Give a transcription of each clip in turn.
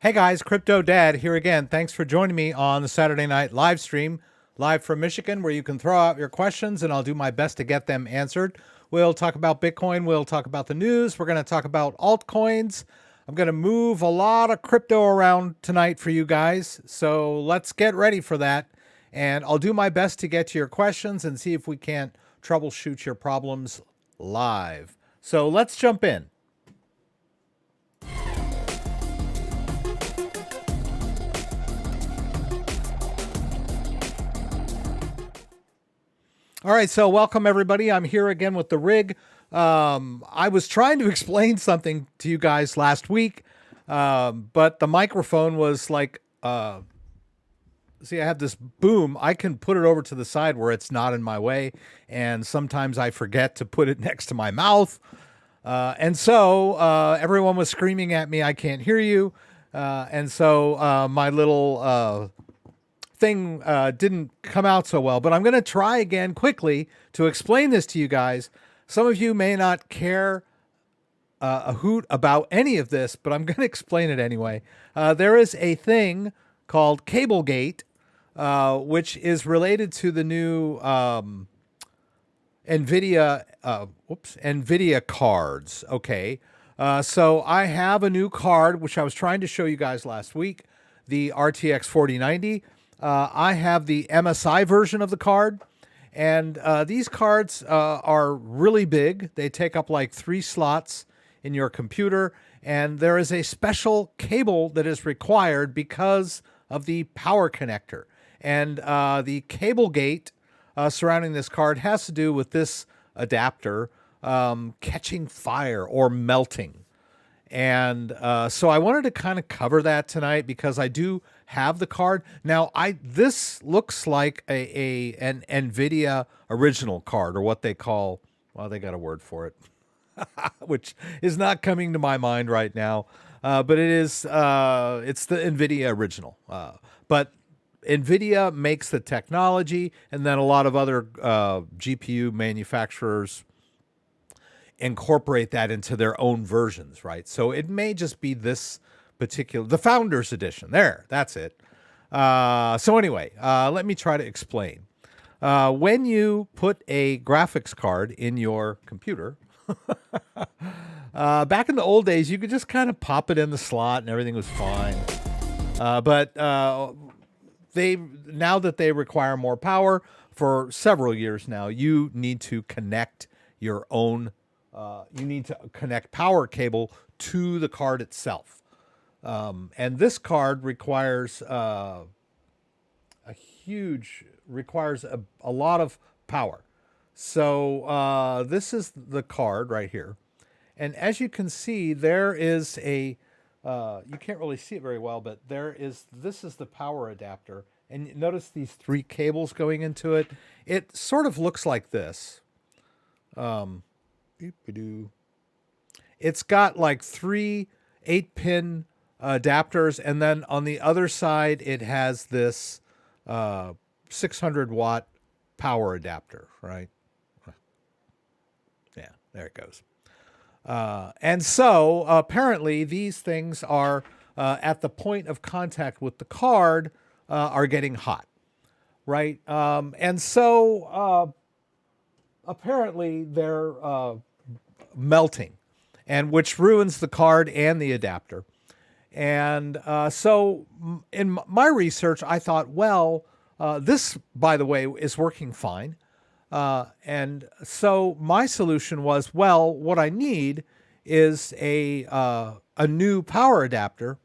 Hey guys, CryptoDad here again. Thanks for joining me on the Saturday night live stream, live from Michigan, where you can throw out your questions and I'll do my best to get them answered. We'll talk about Bitcoin. We'll talk about the news. We're going to talk about altcoins. I'm going to move a lot of crypto around tonight for you guys. So let's get ready for that. And I'll do my best to get to your questions and see if we can't troubleshoot your problems live. So let's jump in. All right, so welcome everybody. I'm here again with the rig. I was trying to explain something to you guys last week, but the microphone was like, see, I have this boom. I can put it over to the side where it's not in my way, and sometimes I forget to put it next to my mouth. And so everyone was screaming at me, I can't hear you. And so my little thing didn't come out so well, but I'm going to try again quickly to explain this to you guys. Some of you may not care a hoot about any of this, but I'm going to explain it anyway. There is a thing called Cablegate, which is related to the new NVIDIA cards. Okay. So I have a new card, which I was trying to show you guys last week, the RTX 4090. I have the MSI version of the card, and these cards are really big. They take up like 3 slots in your computer, and there is a special cable that is required because of the power connector. And the cable gate surrounding this card has to do with this adapter catching fire or melting. And so I wanted to kind of cover that tonight because I do have the card. Now, this looks like an NVIDIA original card, or what they call, well, they got a word for it, which is not coming to my mind right now. But it's the NVIDIA original. But NVIDIA makes the technology, and then a lot of other GPU manufacturers incorporate that into their own versions, right? So it may just be this particular, the Founders Edition. There, that's it. So anyway, let me try to explain. When you put a graphics card in your computer, back in the old days, you could just kind of pop it in the slot and everything was fine. But now that they require more power for several years now, you need to connect your own you need to connect power cable to the card itself. And this card requires a lot of power. So this is the card right here. And as you can see, there is a, you can't really see it very well, but this is the power adapter. And notice these 3 cables going into it. It sort of looks like this. It's got like 3 8-pin adapters, and then on the other side it has this 600-watt power adapter, right? Yeah, there it goes. And so apparently these things are at the point of contact with the card are getting hot, right? And so apparently they're melting, and which ruins the card and the adapter. And so in my research, I thought, well, this, by the way, is working fine. And so my solution was, well, what I need is a new power adapter.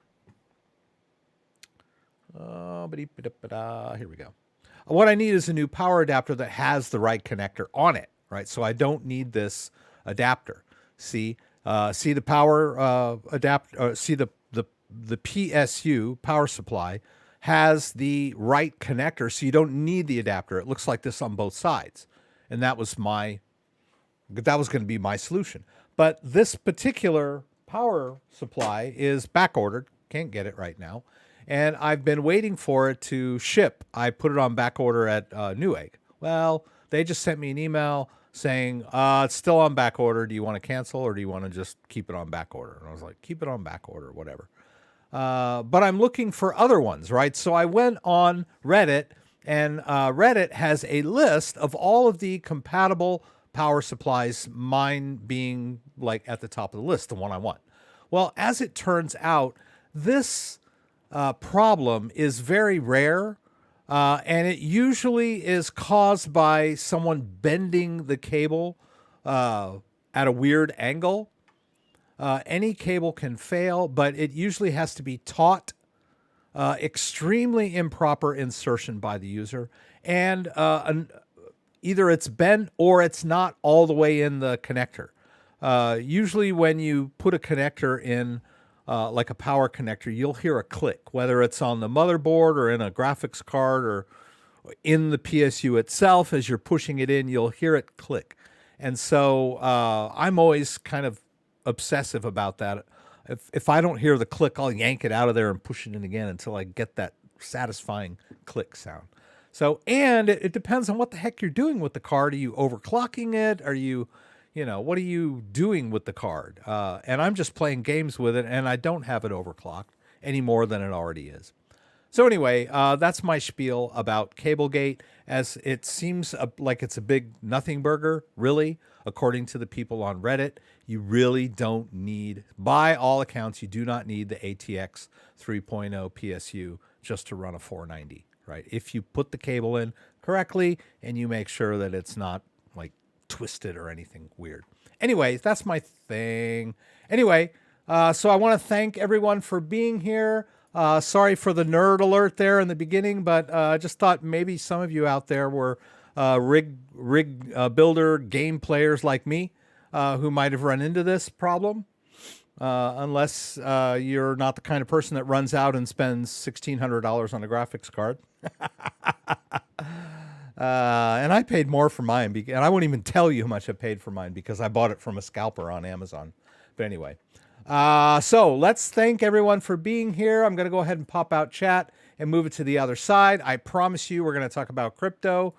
Here we go. What I need is a new power adapter that has the right connector on it, right? So I don't need this adapter. See the power adapter. See the PSU power supply has the right connector, so you don't need the adapter. It looks like this on both sides, and that was going to be my solution. But this particular power supply is back ordered. Can't get it right now. And I've been waiting for it to ship. I put it on back order at Newegg. Well, they just sent me an email saying, it's still on back order. Do you want to cancel, or do you want to just keep it on back order? And I was like, keep it on back order, whatever. but I'm looking for other ones, right? So I went on Reddit, and Reddit has a list of all of the compatible power supplies, mine being like at the top of the list, the one I want. Well, as it turns out, this problem is very rare, and it usually is caused by someone bending the cable at a weird angle. Any cable can fail, but it usually has to be taught. Extremely improper insertion by the user, and either it's bent or it's not all the way in the connector. Usually when you put a connector in, like a power connector, you'll hear a click, whether it's on the motherboard or in a graphics card or in the PSU itself. As you're pushing it in, you'll hear it click. And so I'm always kind of obsessive about that. If I don't hear the click, I'll yank it out of there and push it in again until I get that satisfying click sound. So, and it depends on what the heck you're doing with the card. Are you overclocking it? Are you, what are you doing with the card? And I'm just playing games with it, and I don't have it overclocked any more than it already is. So anyway, that's my spiel about Cablegate, as it seems like it's a big nothing burger, really, according to the people on Reddit. You really don't need, by all accounts, you do not need the ATX 3.0 PSU just to run a 490, right? If you put the cable in correctly and you make sure that it's not like twisted or anything weird. Anyway, that's my thing. Anyway, so I want to thank everyone for being here. Sorry for the nerd alert there in the beginning, but I just thought maybe some of you out there were rig builder game players like me, who might have run into this problem, unless you're not the kind of person that runs out and spends $1,600 on a graphics card. And I paid more for mine, and I won't even tell you how much I paid for mine because I bought it from a scalper on Amazon. But anyway, so let's thank everyone for being here. I'm going to go ahead and pop out chat and move it to the other side. I promise you we're going to talk about crypto.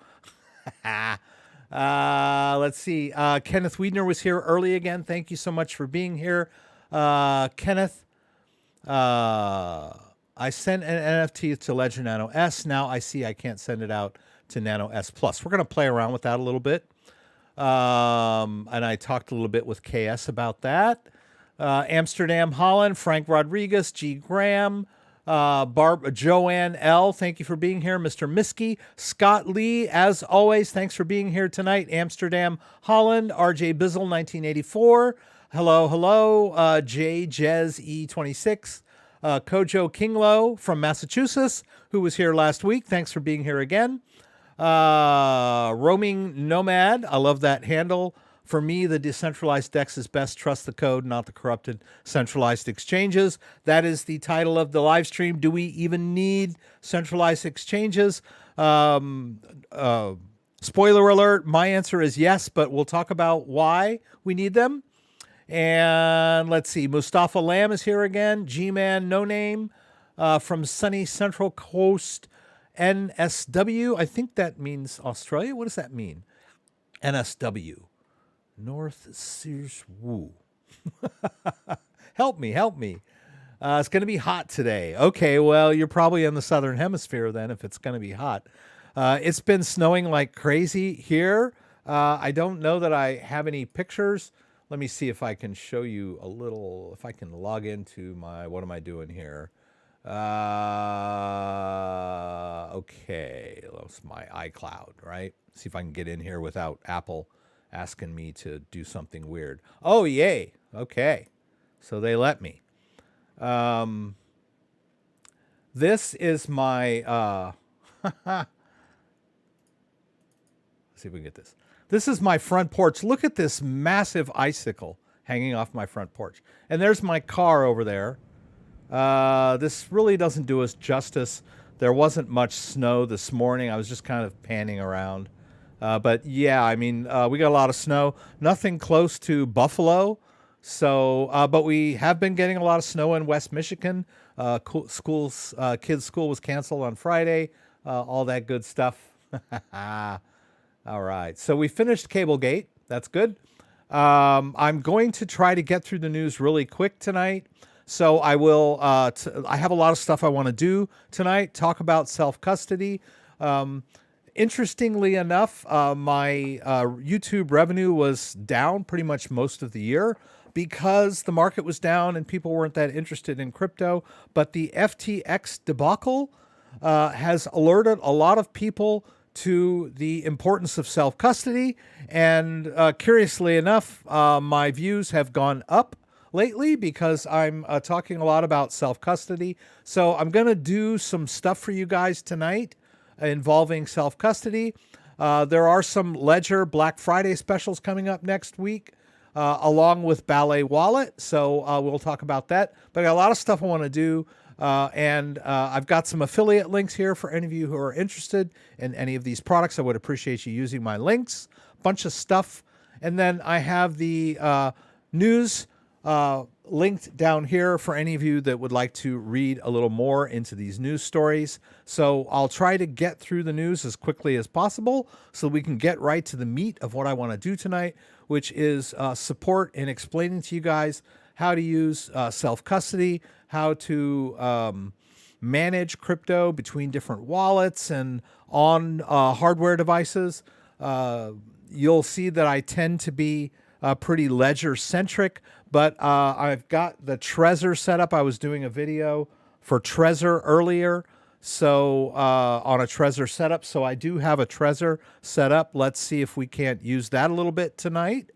Let's see. Kenneth Wiedner was here early again. Thank you so much for being here. Kenneth, I sent an NFT to Ledger Nano S. Now I see I can't send it out to Nano S Plus. We're going to play around with that a little bit. And I talked a little bit with KS about that. Amsterdam, Holland, Frank Rodriguez, G. Graham, Joanne L. Thank you for being here. Mr. Miskey, Scott Lee, as always, thanks for being here tonight. Amsterdam, Holland, RJ Bizzle, 1984. Hello, hello. J. Jez E26. Kojo Kinglo from Massachusetts, who was here last week. Thanks for being here again. Roaming Nomad. I love that handle. For me, the decentralized DEX is best. Trust the code, not the corrupted centralized exchanges. That is the title of the live stream. Do we even need centralized exchanges? Spoiler alert, my answer is yes, but we'll talk about why we need them. And let's see, Mustafa Lamb is here again. G-Man No Name from sunny Central Coast, NSW. I think that means Australia. What does that mean? NSW. North Sears Woo. Help me, help me. It's going to be hot today. Okay, well, you're probably in the southern hemisphere then if it's going to be hot. It's been snowing like crazy here. I don't know that I have any pictures. Let me see if I can show you a little, if I can log into my, what am I doing here? Okay, that's my iCloud, right? See if I can get in here without Apple asking me to do something weird. Oh, yay. Okay. So they let me. This is my, let's see if we can get this. This is my front porch. Look at this massive icicle hanging off my front porch. And there's my car over there. This really doesn't do us justice. There wasn't much snow this morning. I was just kind of panning around. But yeah, I mean, we got a lot of snow. Nothing close to Buffalo. So, but we have been getting a lot of snow in West Michigan. Kids' school was canceled on Friday. All that good stuff. All right. So we finished Cablegate. That's good. I'm going to try to get through the news really quick tonight. So I will. I have a lot of stuff I want to do tonight. Talk about self-custody. Interestingly enough, my YouTube revenue was down pretty much most of the year because the market was down and people weren't that interested in crypto. But the FTX debacle has alerted a lot of people to the importance of self-custody. And curiously enough, my views have gone up lately because I'm talking a lot about self-custody. So I'm going to do some stuff for you guys tonight involving self-custody. There are some Ledger Black Friday specials coming up next week, along with Ballet Wallet. So we'll talk about that. But I got a lot of stuff I want to do. And I've got some affiliate links here for any of you who are interested in any of these products. I would appreciate you using my links. Bunch of stuff. And then I have the news linked down here for any of you that would like to read a little more into these news stories. So I'll try to get through the news as quickly as possible so we can get right to the meat of what I want to do tonight, which is support and explaining to you guys how to use self-custody, how to manage crypto between different wallets and on hardware devices. You'll see that I tend to be pretty ledger-centric, but I've got the Trezor set up. I was doing a video for Trezor earlier, so on a Trezor setup. So I do have a Trezor set up. Let's see if we can't use that a little bit tonight.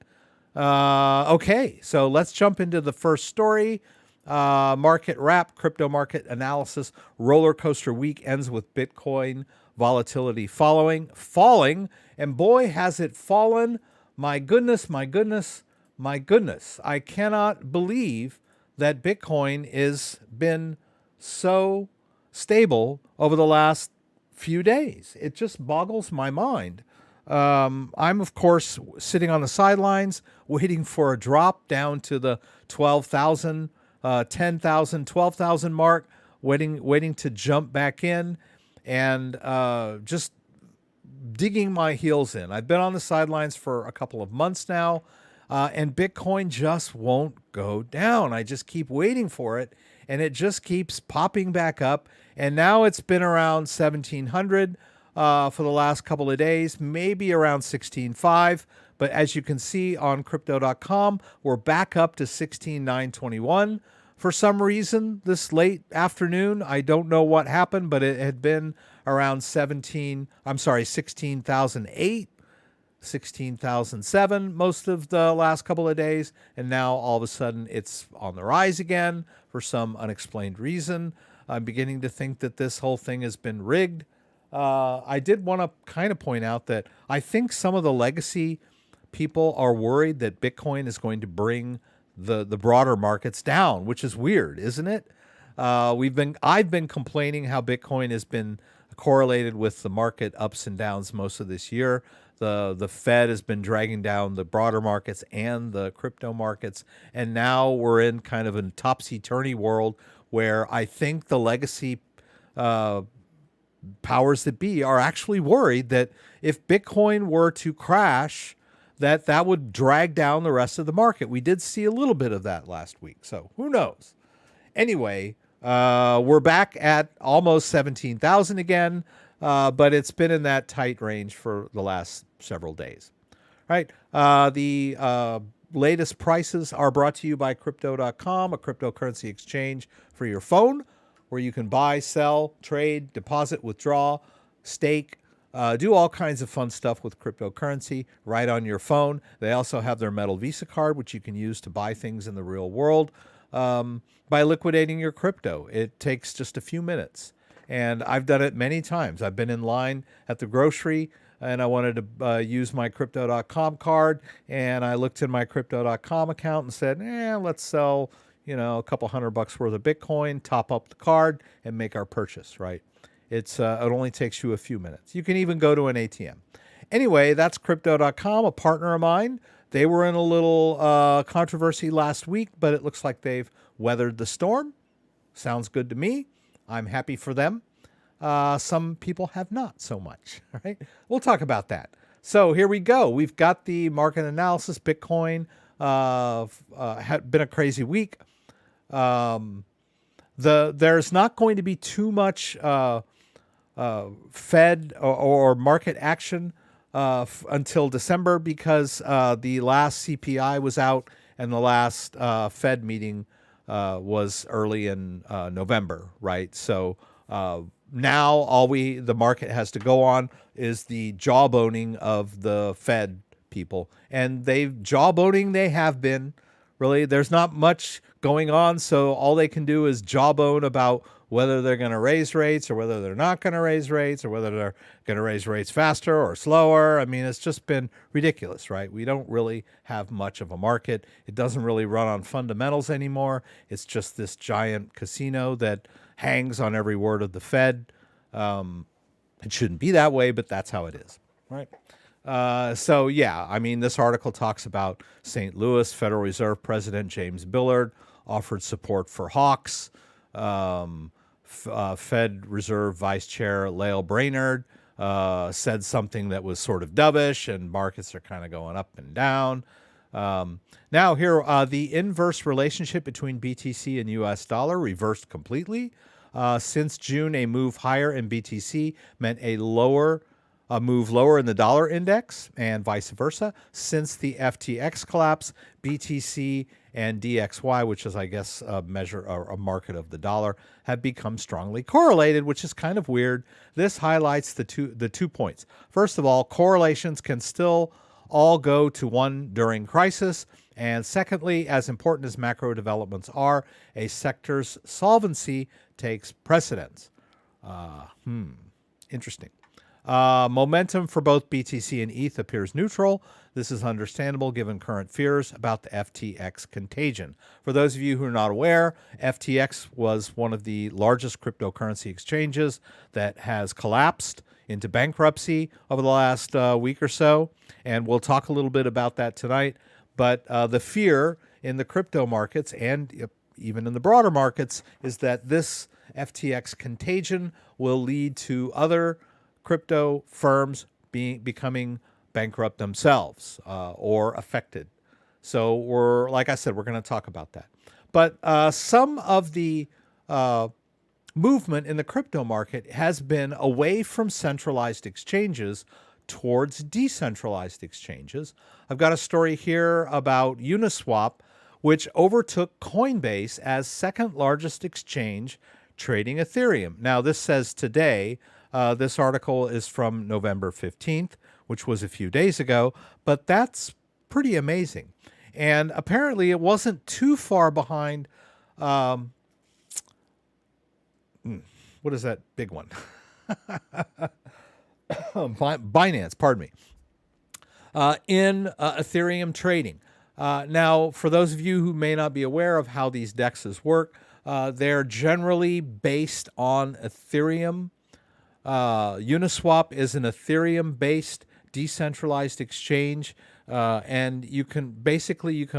Okay, so let's jump into the first story. Market wrap, crypto market analysis. Roller coaster week ends with Bitcoin volatility falling, and boy, has it fallen. My goodness, my goodness, my goodness. I cannot believe that Bitcoin has been so stable over the last few days. It just boggles my mind. I'm, of course, sitting on the sidelines, waiting for a drop down to the 12,000, 10,000, 12,000 mark, waiting to jump back in and just digging my heels in. I've been on the sidelines for a couple of months now, and Bitcoin just won't go down. I just keep waiting for it, and it just keeps popping back up. And now it's been around 1,700 for the last couple of days, maybe around 16.5. But as you can see on Crypto.com, we're back up to 16,921. For some reason, this late afternoon, I don't know what happened, but it had been around 16,008, 16,007 most of the last couple of days. And now all of a sudden it's on the rise again for some unexplained reason. I'm beginning to think that this whole thing has been rigged. I did want to kind of point out that I think some of the legacy people are worried that Bitcoin is going to bring the broader markets down, which is weird, isn't it? I've been complaining how Bitcoin has been correlated with the market ups and downs most of this year. The Fed has been dragging down the broader markets and the crypto markets, and now we're in kind of a topsy-turvy world where I think the legacy powers that be are actually worried that if Bitcoin were to crash, that would drag down the rest of the market. We did see a little bit of that last week, so who knows? Anyway, we're back at almost 17,000 again, but it's been in that tight range for the last several days. All right, the latest prices are brought to you by Crypto.com, a cryptocurrency exchange for your phone, where you can buy, sell, trade, deposit, withdraw, stake, do all kinds of fun stuff with cryptocurrency right on your phone. They also have their Metal Visa card, which you can use to buy things in the real world by liquidating your crypto. It takes just a few minutes, and I've done it many times. I've been in line at the grocery, and I wanted to use my Crypto.com card, and I looked in my Crypto.com account and said, let's sell, a couple $100 worth of Bitcoin, top up the card, and make our purchase, right? It only takes you a few minutes. You can even go to an ATM. Anyway, that's Crypto.com, a partner of mine. They were in a little controversy last week, but it looks like they've weathered the storm. Sounds good to me. I'm happy for them. Some people have not so much. All right, we'll talk about that. So here we go. We've got the market analysis. Bitcoin had been a crazy week. There's not going to be too much Fed or market action until December, because the last CPI was out and the last Fed meeting was early in November, right? So now the market has to go on is the jawboning of the Fed people, and they have been. Really, there's not much going on, so all they can do is jawbone about whether they're going to raise rates or whether they're not going to raise rates, or whether they're going to raise rates faster or slower. I mean, it's just been ridiculous, right? We don't really have much of a market. It doesn't really run on fundamentals anymore. It's just this giant casino that hangs on every word of the Fed. It shouldn't be that way, but that's how it is, right? So yeah, I mean, this article talks about St. Louis Federal Reserve President James Bullard offered support for hawks. Fed Reserve Vice Chair Lael Brainerd said something that was sort of dovish, and markets are kind of going up and down. Now here, the inverse relationship between BTC and US dollar reversed completely. Since June, a move higher in BTC meant a move lower in the dollar index, and vice versa. Since the FTX collapse, BTC and DXY, which is, I guess, a market of the dollar, have become strongly correlated, which is kind of weird. This highlights the two points. First of all, correlations can still all go to one during crisis. And secondly, as important as macro developments are, a sector's solvency takes precedence. Interesting. Momentum for both BTC and ETH appears neutral. This is understandable given current fears about the FTX contagion. For those of you who are not aware, FTX was one of the largest cryptocurrency exchanges that has collapsed into bankruptcy over the last week or so, and we'll talk a little bit about that tonight. But the fear in the crypto markets and even in the broader markets is that this FTX contagion will lead to other crypto firms becoming bankrupt themselves or affected. So like I said, we're going to talk about that. But some of the movement in the crypto market has been away from centralized exchanges towards decentralized exchanges. I've got a story here about Uniswap, which overtook Coinbase as second largest exchange trading Ethereum. Now, this says today. This article is from November 15th, which was a few days ago, but that's pretty amazing. And apparently it wasn't too far behind. What is that big one? Binance, pardon me. In Ethereum trading. Now, for those of you who may not be aware of how these DEXs work, they're generally based on Ethereum. Uniswap is an Ethereum-based decentralized exchange, and you can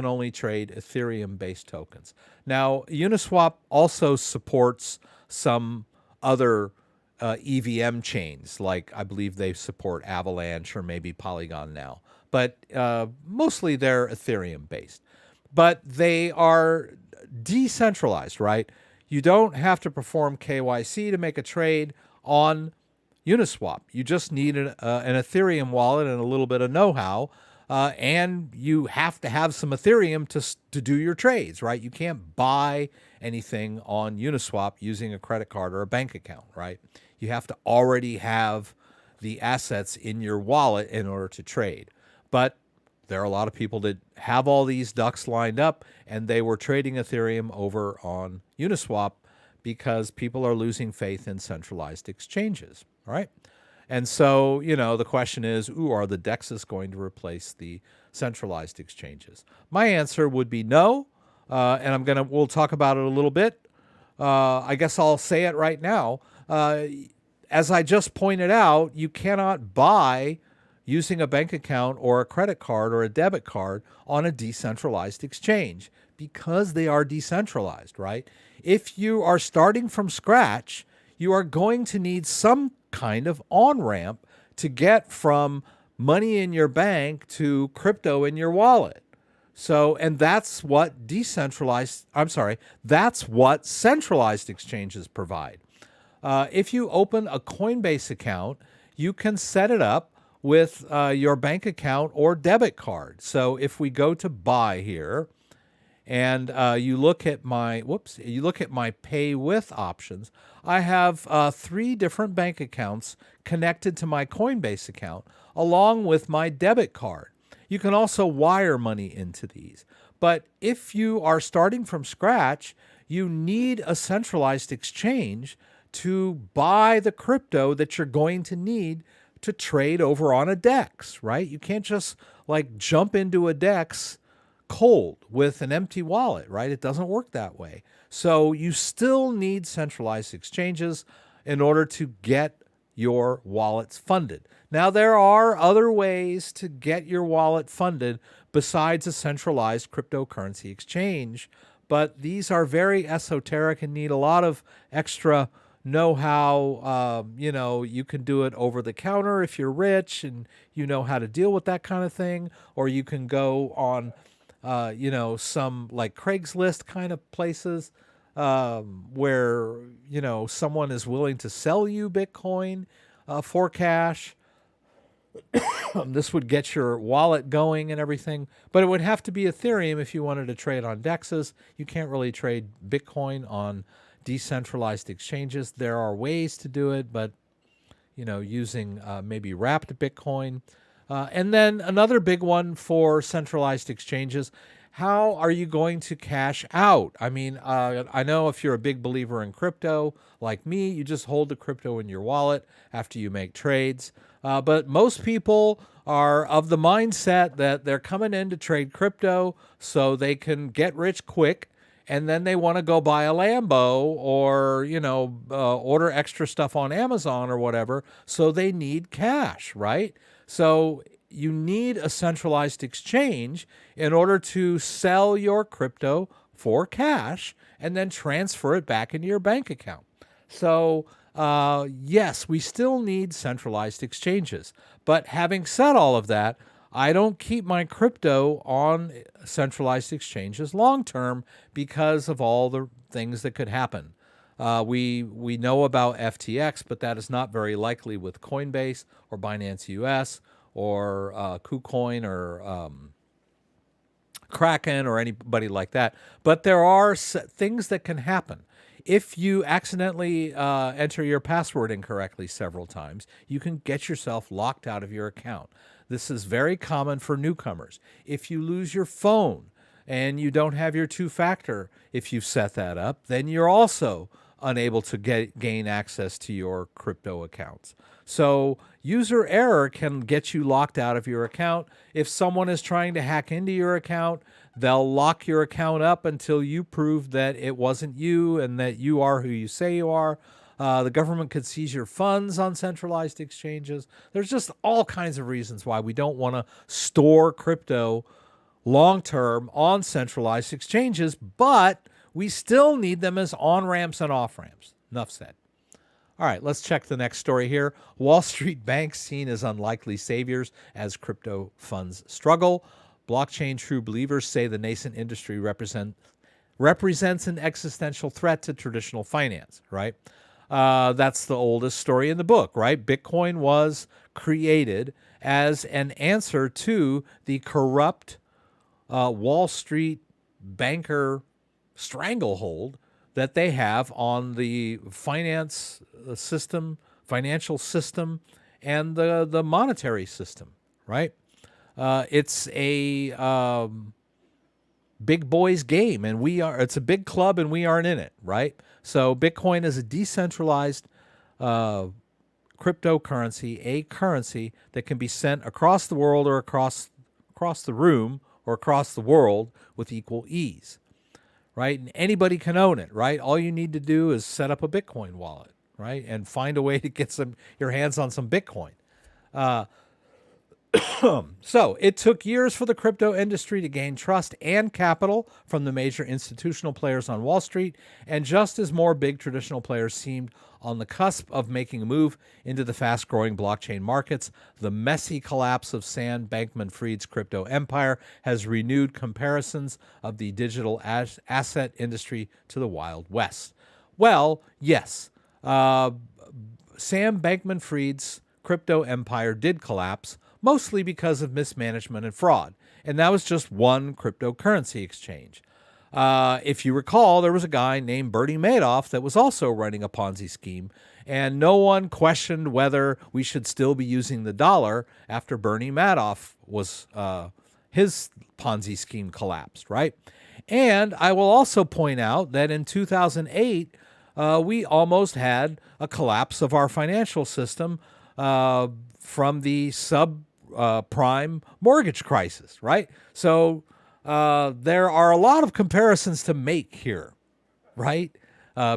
only trade Ethereum-based tokens. Now, Uniswap also supports some other EVM chains, like I believe they support Avalanche or maybe Polygon now, but mostly they're Ethereum-based. But they are decentralized, right? You don't have to perform KYC to make a trade on Uniswap. You just need an Ethereum wallet and a little bit of know-how, and you have to have some Ethereum to do your trades, right? You can't buy anything on Uniswap using a credit card or a bank account, right? You have to already have the assets in your wallet in order to trade. But there are a lot of people that have all these ducks lined up, and they were trading Ethereum over on Uniswap because people are losing faith in centralized exchanges, all right? And so, the question is, are the DEXs going to replace the centralized exchanges? My answer would be no, and we'll talk about it a little bit. I guess I'll say it right now. As I just pointed out, you cannot buy using a bank account or a credit card or a debit card on a decentralized exchange because they are decentralized, right? If you are starting from scratch, you are going to need some kind of on-ramp to get from money in your bank to crypto in your wallet. So, and that's what that's what centralized exchanges provide. If you open a Coinbase account, you can set it up with your bank account or debit card. So if we go to buy here and you look at my pay with options, I have 3 different bank accounts connected to my Coinbase account along with my debit card. You can also wire money into these. But if you are starting from scratch, you need a centralized exchange to buy the crypto that you're going to need to trade over on a DEX, right? You can't just like jump into a DEX cold with an empty wallet, right? It doesn't work that way. So you still need centralized exchanges in order to get your wallets funded. Now, there are other ways to get your wallet funded besides a centralized cryptocurrency exchange, but these are very esoteric and need a lot of extra know-how. You can do it over the counter if you're rich and you know how to deal with that kind of thing, or you can go on, some like Craigslist kind of places where, someone is willing to sell you Bitcoin for cash. This would get your wallet going and everything, but it would have to be Ethereum if you wanted to trade on DEXs. You can't really trade Bitcoin on decentralized exchanges. There are ways to do it, but using maybe wrapped Bitcoin. And then another big one for centralized exchanges: how are you going to cash out? I mean, I know if you're a big believer in crypto, like me, you just hold the crypto in your wallet after you make trades. But most people are of the mindset that they're coming in to trade crypto so they can get rich quick, and then they want to go buy a Lambo or, order extra stuff on Amazon or whatever. So they need cash, right? So you need a centralized exchange in order to sell your crypto for cash and then transfer it back into your bank account. So yes, we still need centralized exchanges. But having said all of that, I don't keep my crypto on centralized exchanges long term because of all the things that could happen. We know about FTX, but that is not very likely with Coinbase or Binance US or KuCoin or Kraken or anybody like that. But there are things that can happen. If you accidentally enter your password incorrectly several times, you can get yourself locked out of your account. This is very common for newcomers. If you lose your phone and you don't have your two-factor, if you've set that up, then you're also unable to gain access to your crypto accounts. So user error can get you locked out of your account. If someone is trying to hack into your account, they'll lock your account up until you prove that it wasn't you and that you are who you say you are. The government could seize your funds on centralized exchanges. There's just all kinds of reasons why we don't want to store crypto long-term on centralized exchanges, but we still need them as on-ramps and off-ramps. Enough said. All right, let's check the next story here. Wall Street banks seen as unlikely saviors as crypto funds struggle. Blockchain true believers say the nascent industry represents an existential threat to traditional finance, right? That's the oldest story in the book, right? Bitcoin was created as an answer to the corrupt Wall Street banker stranglehold that they have on the financial system, and the monetary system, right? It's a big boys game, and it's a big club, and we aren't in it, right? So Bitcoin is a decentralized cryptocurrency, a currency that can be sent across the world or across the room or across the world with equal ease, right? And anybody can own it, right? All you need to do is set up a Bitcoin wallet, right? And find a way to get your hands on some Bitcoin. So it took years for the crypto industry to gain trust and capital from the major institutional players on Wall Street. And just as more big traditional players seemed on the cusp of making a move into the fast-growing blockchain markets, the messy collapse of Sam Bankman-Fried's crypto empire has renewed comparisons of the digital asset industry to the Wild West. Well, yes, Sam Bankman-Fried's crypto empire did collapse, mostly because of mismanagement and fraud. And that was just one cryptocurrency exchange. If you recall, there was a guy named Bernie Madoff that was also running a Ponzi scheme, and no one questioned whether we should still be using the dollar after Bernie Madoff was his Ponzi scheme collapsed, right? And I will also point out that in 2008, we almost had a collapse of our financial system from the subprime mortgage crisis, right? So there are a lot of comparisons to make here, right?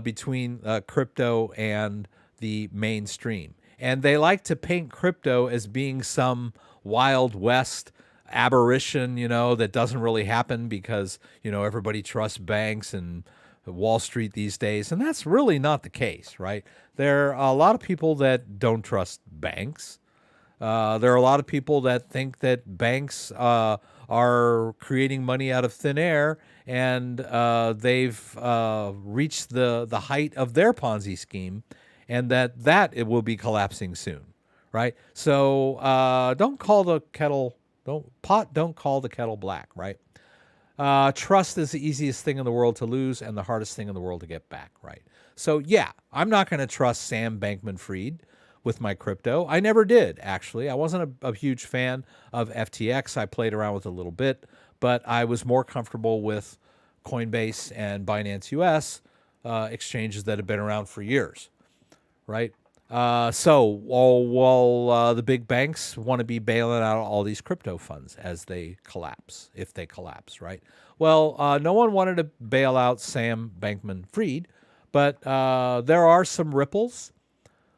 Between crypto and the mainstream. And they like to paint crypto as being some Wild West aberration, that doesn't really happen because, everybody trusts banks and Wall Street these days. And that's really not the case, right? There are a lot of people that don't trust banks. There are a lot of people that think that banks are creating money out of thin air, and they've reached the height of their Ponzi scheme, and that it will be collapsing soon, right? So don't call the kettle black, right? Trust is the easiest thing in the world to lose and the hardest thing in the world to get back, right? So yeah, I'm not going to trust Sam Bankman-Fried with my crypto. I never did, actually. I wasn't a huge fan of FTX. I played around with it a little bit, but I was more comfortable with Coinbase and BINANCE US exchanges that have been around for years, right? So while the big banks want to be bailing out all these crypto funds as they collapse, if they collapse, right? Well, no one wanted to bail out Sam Bankman-Fried, but there are some ripples.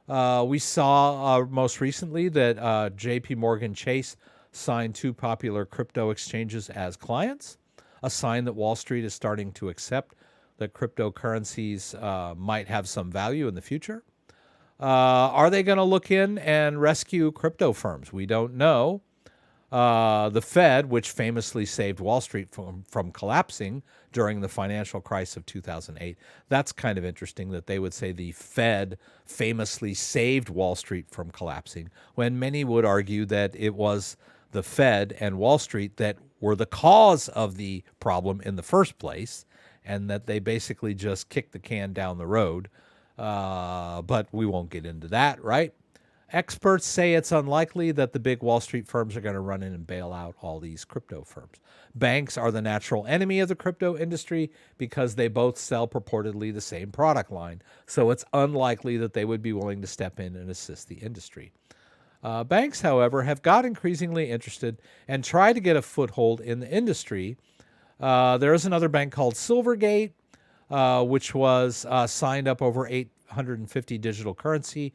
We saw most recently that JP Morgan Chase signed 2 popular crypto exchanges as clients, a sign that Wall Street is starting to accept that cryptocurrencies might have some value in the future. Are they going to look in and rescue crypto firms? We don't know. The Fed, which famously saved Wall Street from collapsing during the financial crisis of 2008, that's kind of interesting that they would say the Fed famously saved Wall Street from collapsing, when many would argue that it was the Fed and Wall Street that were the cause of the problem in the first place, and that they basically just kicked the can down the road. But we won't get into that, right? Experts say it's unlikely that the big Wall Street firms are going to run in and bail out all these crypto firms. Banks are the natural enemy of the crypto industry because they both sell purportedly the same product line. So it's unlikely that they would be willing to step in and assist the industry. Banks, however, have got increasingly interested and tried to get a foothold in the industry. There is another bank called Silvergate, which was signed up over 850 digital currency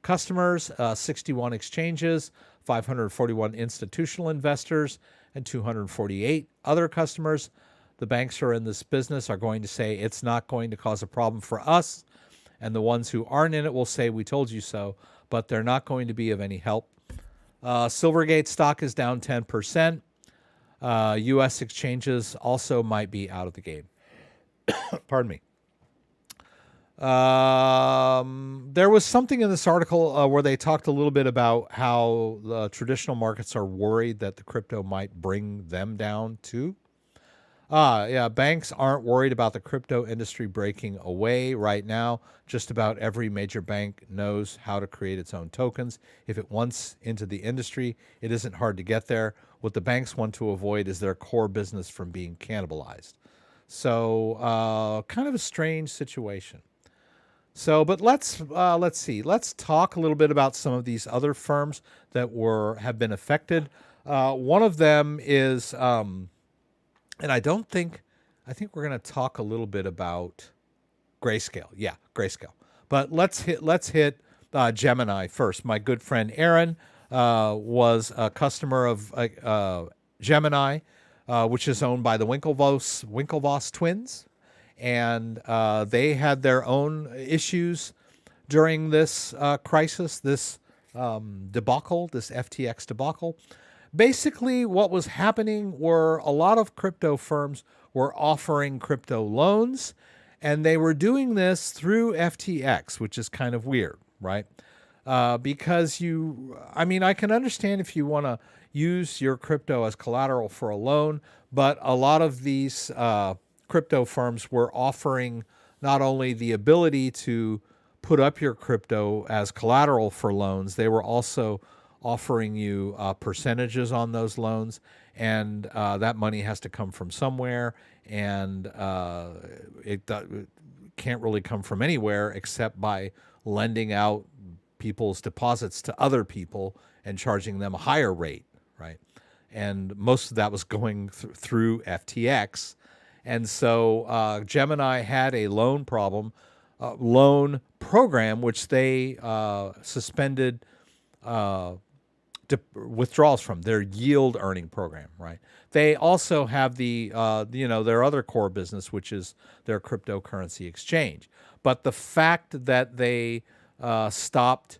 customers, 61 exchanges, 541 institutional investors, and 248 other customers. The banks who are in this business are going to say it's not going to cause a problem for us, and the ones who aren't in it will say we told you so, but they're not going to be of any help. Silvergate stock is down 10%. U.S. exchanges also might be out of the game. Pardon me. There was something in this article where they talked a little bit about how the traditional markets are worried that the crypto might bring them down too. Yeah, banks aren't worried about the crypto industry breaking away right now. Just about every major bank knows how to create its own tokens. If it wants into the industry, it isn't hard to get there. What the banks want to avoid is their core business from being cannibalized. So kind of a strange situation. So, but let's see. Let's talk a little bit about some of these other firms that have been affected. One of them is, and I think we're going to talk a little bit about Grayscale. Yeah, Grayscale. But let's hit Gemini first. My good friend Aaron was a customer of Gemini, which is owned by the Winklevoss twins. And they had their own issues during this crisis, this debacle, this FTX debacle. Basically, what was happening were a lot of crypto firms were offering crypto loans, and they were doing this through FTX, which is kind of weird, right? Because I can understand if you want to use your crypto as collateral for a loan, but a lot of these crypto firms were offering not only the ability to put up your crypto as collateral for loans, they were also offering you percentages on those loans, and that money has to come from somewhere, and it can't really come from anywhere except by lending out people's deposits to other people and charging them a higher rate, right? And most of that was going through FTX. And so Gemini had a loan program, which they suspended withdrawals from their yield earning program, right? They also have their other core business, which is their cryptocurrency exchange. But the fact that they stopped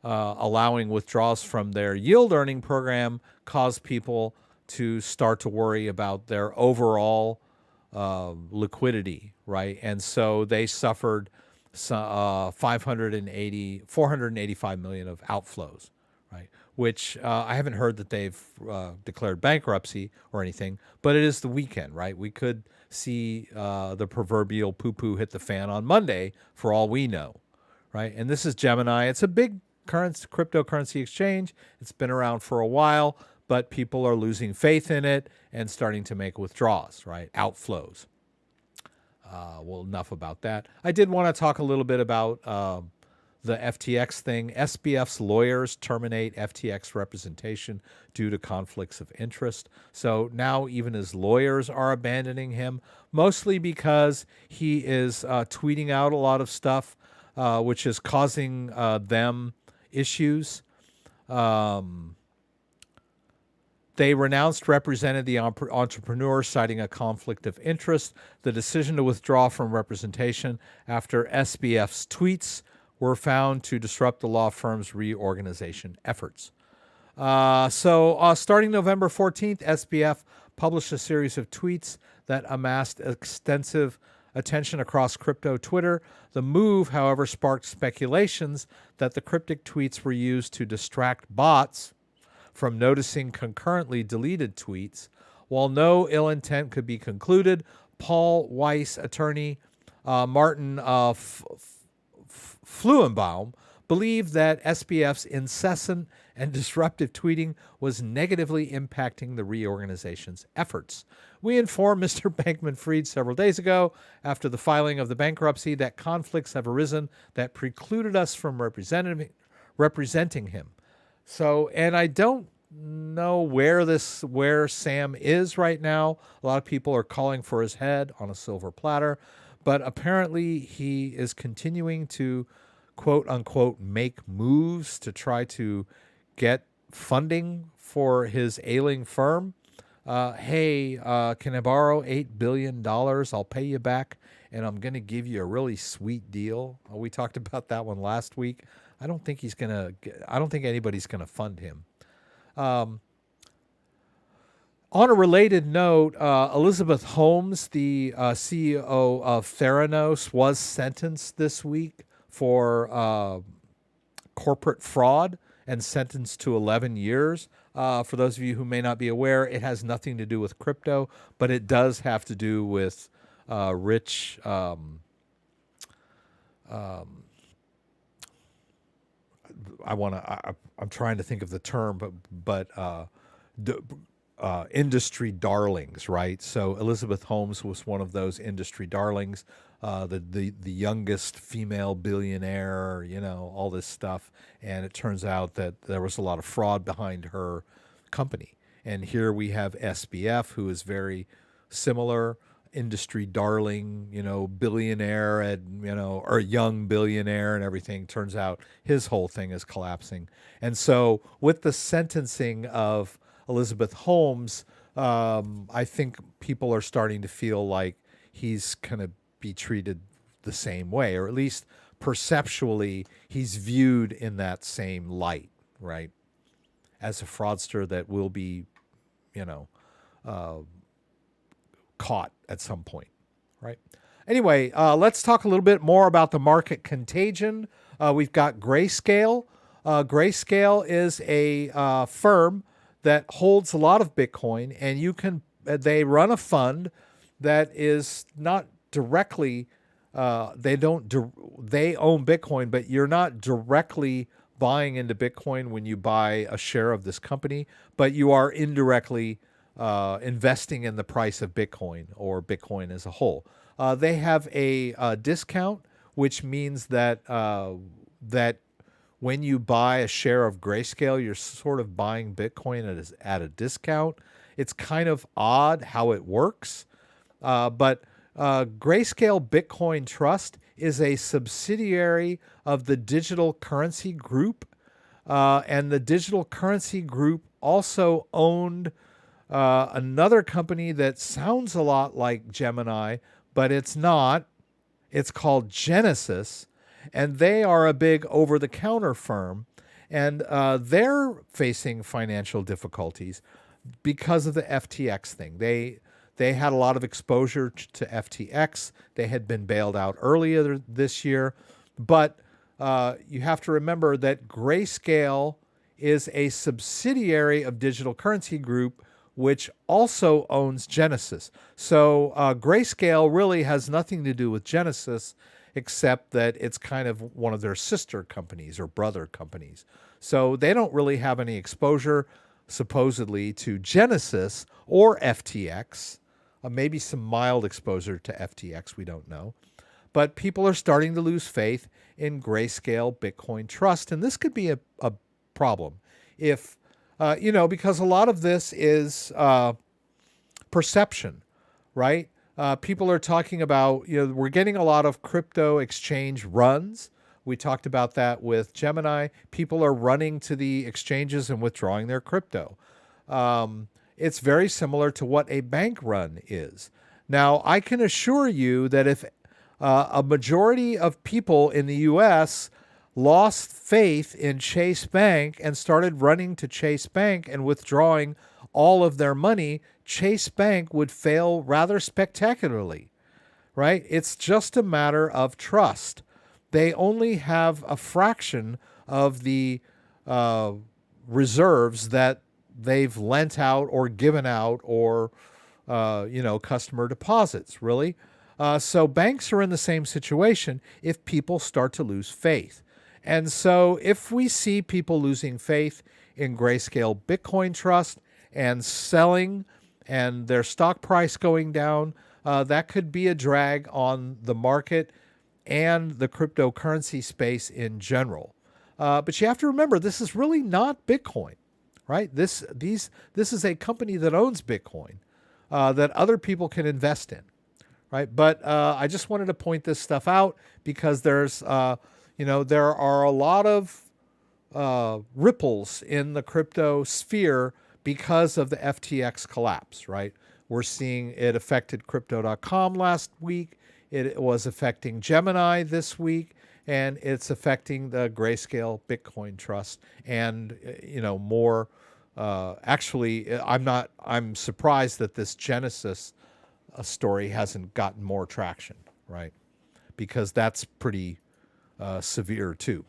allowing withdrawals from their yield earning program caused people to start to worry about their overall liquidity, right? And so they suffered 485 million of outflows, right? Which I haven't heard that they've declared bankruptcy or anything, but it is the weekend, right? We could see the proverbial poo-poo hit the fan on Monday for all we know, right? And this is Gemini. It's a big cryptocurrency exchange. It's been around for a while, but people are losing faith in it and starting to make withdrawals, right? Outflows. Well, enough about that. I did want to talk a little bit about the FTX thing. SBF's lawyers terminate FTX representation due to conflicts of interest. So now even his lawyers are abandoning him, mostly because he is tweeting out a lot of stuff, which is causing them issues. They renounced represented the entrepreneur, citing a conflict of interest. The decision to withdraw from representation after SBF's tweets were found to disrupt the law firm's reorganization efforts. Starting November 14th, SBF published a series of tweets that amassed extensive attention across crypto Twitter. The move, however, sparked speculations that the cryptic tweets were used to distract bots from noticing concurrently deleted tweets. While no ill intent could be concluded, Paul Weiss attorney Martin Fluenbaum believed that SBF's incessant and disruptive tweeting was negatively impacting the reorganization's efforts. We informed Mr. Bankman-Fried several days ago, after the filing of the bankruptcy, that conflicts have arisen that precluded us from representing him. So, and I don't know where Sam is right now. A lot of people are calling for his head on a silver platter, but apparently he is continuing to quote unquote make moves to try to get funding for his ailing firm. Hey, can I borrow $8 billion? I'll pay you back, and I'm going to give you a really sweet deal. We talked about that one last week. I don't think anybody's going to fund him. On a related note, Elizabeth Holmes, the CEO of Theranos, was sentenced this week for corporate fraud and sentenced to 11 years. For those of you who may not be aware, it has nothing to do with crypto, but it does have to do with rich I'm trying to think of the term, but industry darlings, right? So Elizabeth Holmes was one of those industry darlings, the youngest female billionaire, all this stuff. And it turns out that there was a lot of fraud behind her company. And here we have SBF, who is very similar, industry darling, billionaire or young billionaire and everything. Turns out his whole thing is collapsing. And so with the sentencing of Elizabeth Holmes, I think people are starting to feel like he's going to be treated the same way, or at least perceptually he's viewed in that same light, right? As a fraudster that will be, caught at some point, right? Anyway, let's talk a little bit more about the market contagion. We've got Grayscale. Grayscale is a firm that holds a lot of Bitcoin, and they run a fund that is not directly, they own Bitcoin, but you're not directly buying into Bitcoin when you buy a share of this company, but you are indirectly investing in the price of Bitcoin or Bitcoin as a whole. They have a discount, which means that that when you buy a share of Grayscale, you're sort of buying Bitcoin at a discount. It's kind of odd how it works, but Grayscale Bitcoin Trust is a subsidiary of the Digital Currency Group, and the Digital Currency Group also owned another company that sounds a lot like Gemini, but it's not. It's called Genesis, and they are a big over-the-counter firm, and they're facing financial difficulties because of the FTX thing. They had a lot of exposure to FTX. They had been bailed out earlier this year, but you have to remember that Grayscale is a subsidiary of Digital Currency Group, which also owns Genesis. So Grayscale really has nothing to do with Genesis, except that it's kind of one of their sister companies or brother companies. So they don't really have any exposure, supposedly, to Genesis or FTX. Maybe some mild exposure to FTX, we don't know. But people are starting to lose faith in Grayscale Bitcoin Trust, and this could be a problem if because a lot of this is perception, right? People are talking about, we're getting a lot of crypto exchange runs. We talked about that with Gemini. People are running to the exchanges and withdrawing their crypto. It's very similar to what a bank run is. Now, I can assure you that if a majority of people in the U.S. lost faith in Chase Bank and started running to Chase Bank and withdrawing all of their money, Chase Bank would fail rather spectacularly, right? It's just a matter of trust. They only have a fraction of the reserves that they've lent out or given out or, customer deposits, really. So banks are in the same situation if people start to lose faith. And so if we see people losing faith in Grayscale Bitcoin Trust and selling and their stock price going down, that could be a drag on the market and the cryptocurrency space in general. But you have to remember, this is really not Bitcoin, right? This is a company that owns Bitcoin that other people can invest in, right? But I just wanted to point this stuff out because there's there are a lot of ripples in the crypto sphere because of the FTX collapse, right? We're seeing it affected Crypto.com last week. It was affecting Gemini this week, and it's affecting the Grayscale Bitcoin Trust. And, more, actually, I'm surprised that this Genesis story hasn't gotten more traction, right? Because that's pretty severe too.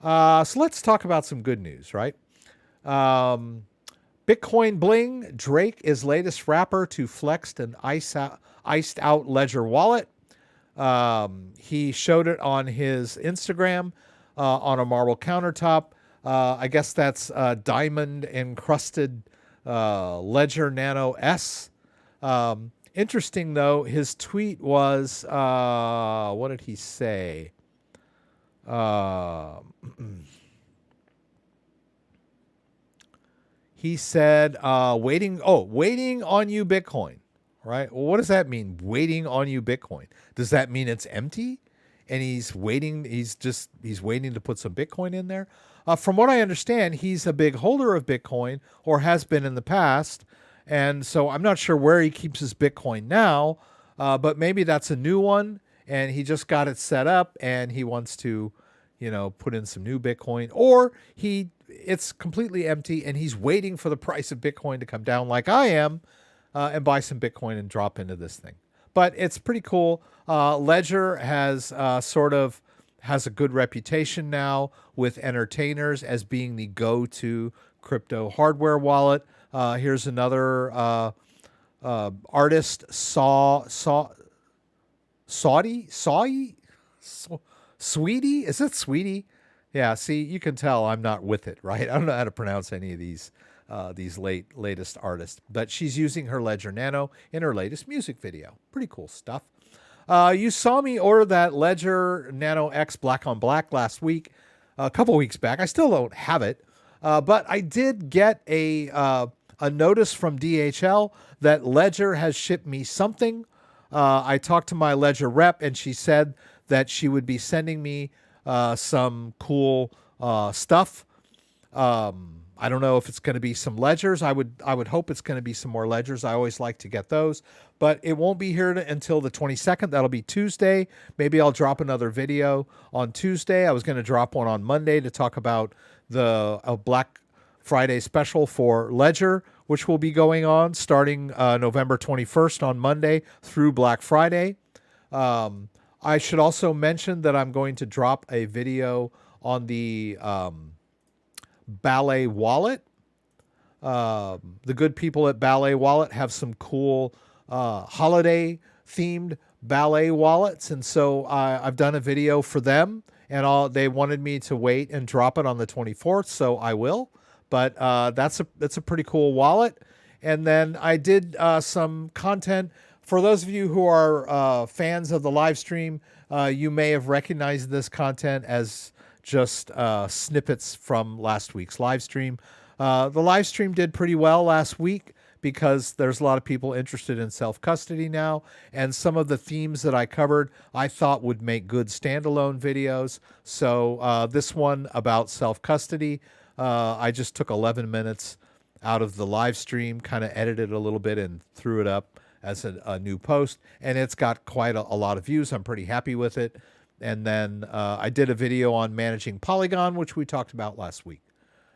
So let's talk about some good news, right? Bitcoin Bling, Drake is latest rapper to flex an iced out Ledger wallet. He showed it on his Instagram on a marble countertop. I guess that's diamond encrusted Ledger Nano S. Interesting though, his tweet was, what did he say? He said, waiting on you, Bitcoin, right? Well, what does that mean? Waiting on you, Bitcoin. Does that mean it's empty? And he's waiting. He's waiting to put some Bitcoin in there. From what I understand, he's a big holder of Bitcoin, or has been in the past. And so I'm not sure where he keeps his Bitcoin now, but maybe that's a new one, and he just got it set up, and he wants to, put in some new Bitcoin, or it's completely empty, and he's waiting for the price of Bitcoin to come down, like I am, and buy some Bitcoin and drop into this thing. But it's pretty cool. Ledger has has a good reputation now with entertainers as being the go-to crypto hardware wallet. Here's another artist, Sweetie? Is it Sweetie? Yeah, see, you can tell I'm not with it, right? I don't know how to pronounce any of these latest artists. But she's using her Ledger Nano in her latest music video. Pretty cool stuff. You saw me order that Ledger Nano X Black on Black last week, a couple weeks back. I still don't have it, but I did get a notice from DHL that Ledger has shipped me something. I talked to my Ledger rep, and she said that she would be sending me some cool stuff. I don't know if it's going to be some ledgers. I would hope it's going to be some more ledgers. I always like to get those, but it won't be here until the 22nd. That'll be Tuesday. Maybe I'll drop another video on Tuesday. I was going to drop one on Monday to talk about the Black Friday special for Ledger, which will be going on starting November 21st on Monday through Black Friday. I should also mention that I'm going to drop a video on the Ballet wallet. The good people at Ballet wallet have some cool holiday themed Ballet wallets, and so I've done a video for them, and they wanted me to wait and drop it on the 24th, so I will. But that's a pretty cool wallet. And then I did some content for those of you who are fans of the live stream. You may have recognized this content as just snippets from last week's live stream. The live stream did pretty well last week because there's a lot of people interested in self-custody now, and some of the themes that I covered I thought would make good standalone videos. So this one about self-custody, I just took 11 minutes out of the live stream, kind of edited a little bit and threw it up as a new post, and it's got quite a lot of views. I'm pretty happy with it. And then I did a video on managing Polygon, which we talked about last week.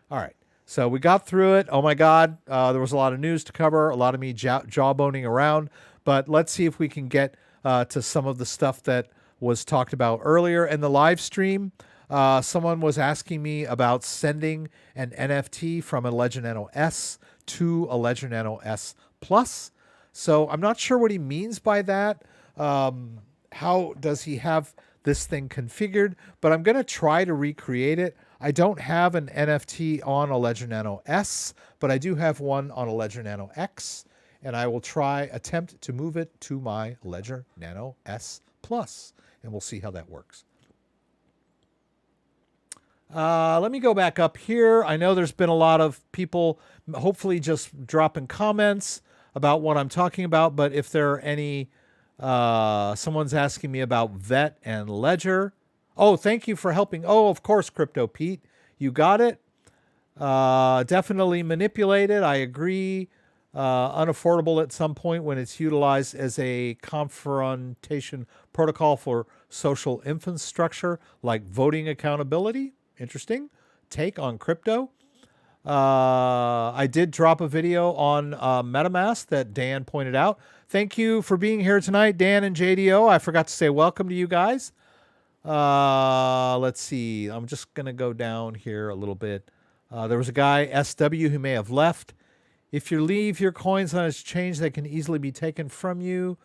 All right, so we got through it. Oh my God, there was a lot of news to cover, a lot of me jawboning around, but let's see if we can get to some of the stuff that was talked about earlier in the live stream. Someone was asking me about sending an NFT from a Ledger Nano S to a Ledger Nano S Plus. So I'm not sure what he means by that. How does he have this thing configured? But I'm going to try to recreate it. I don't have an NFT on a Ledger Nano S, but I do have one on a Ledger Nano X, and I will attempt to move it to my Ledger Nano S Plus, and we'll see how that works. Let me go back up here. I know there's been a lot of people hopefully just dropping comments about what I'm talking about, but if there are any, someone's asking me about VET and Ledger. Oh, thank you for helping. Oh, of course, Crypto Pete, you got it. Definitely manipulated. I agree. Unaffordable at some point when it's utilized as a confrontation protocol for social infrastructure like voting accountability. Interesting take on crypto. I did drop a video on MetaMask that Dan pointed out. Thank you for being here tonight, Dan and JDO. I forgot to say welcome to you guys. Let's see. I'm just going to go down here a little bit. There was a guy, SW, who may have left. If you leave your coins on exchange, they can easily be taken from you.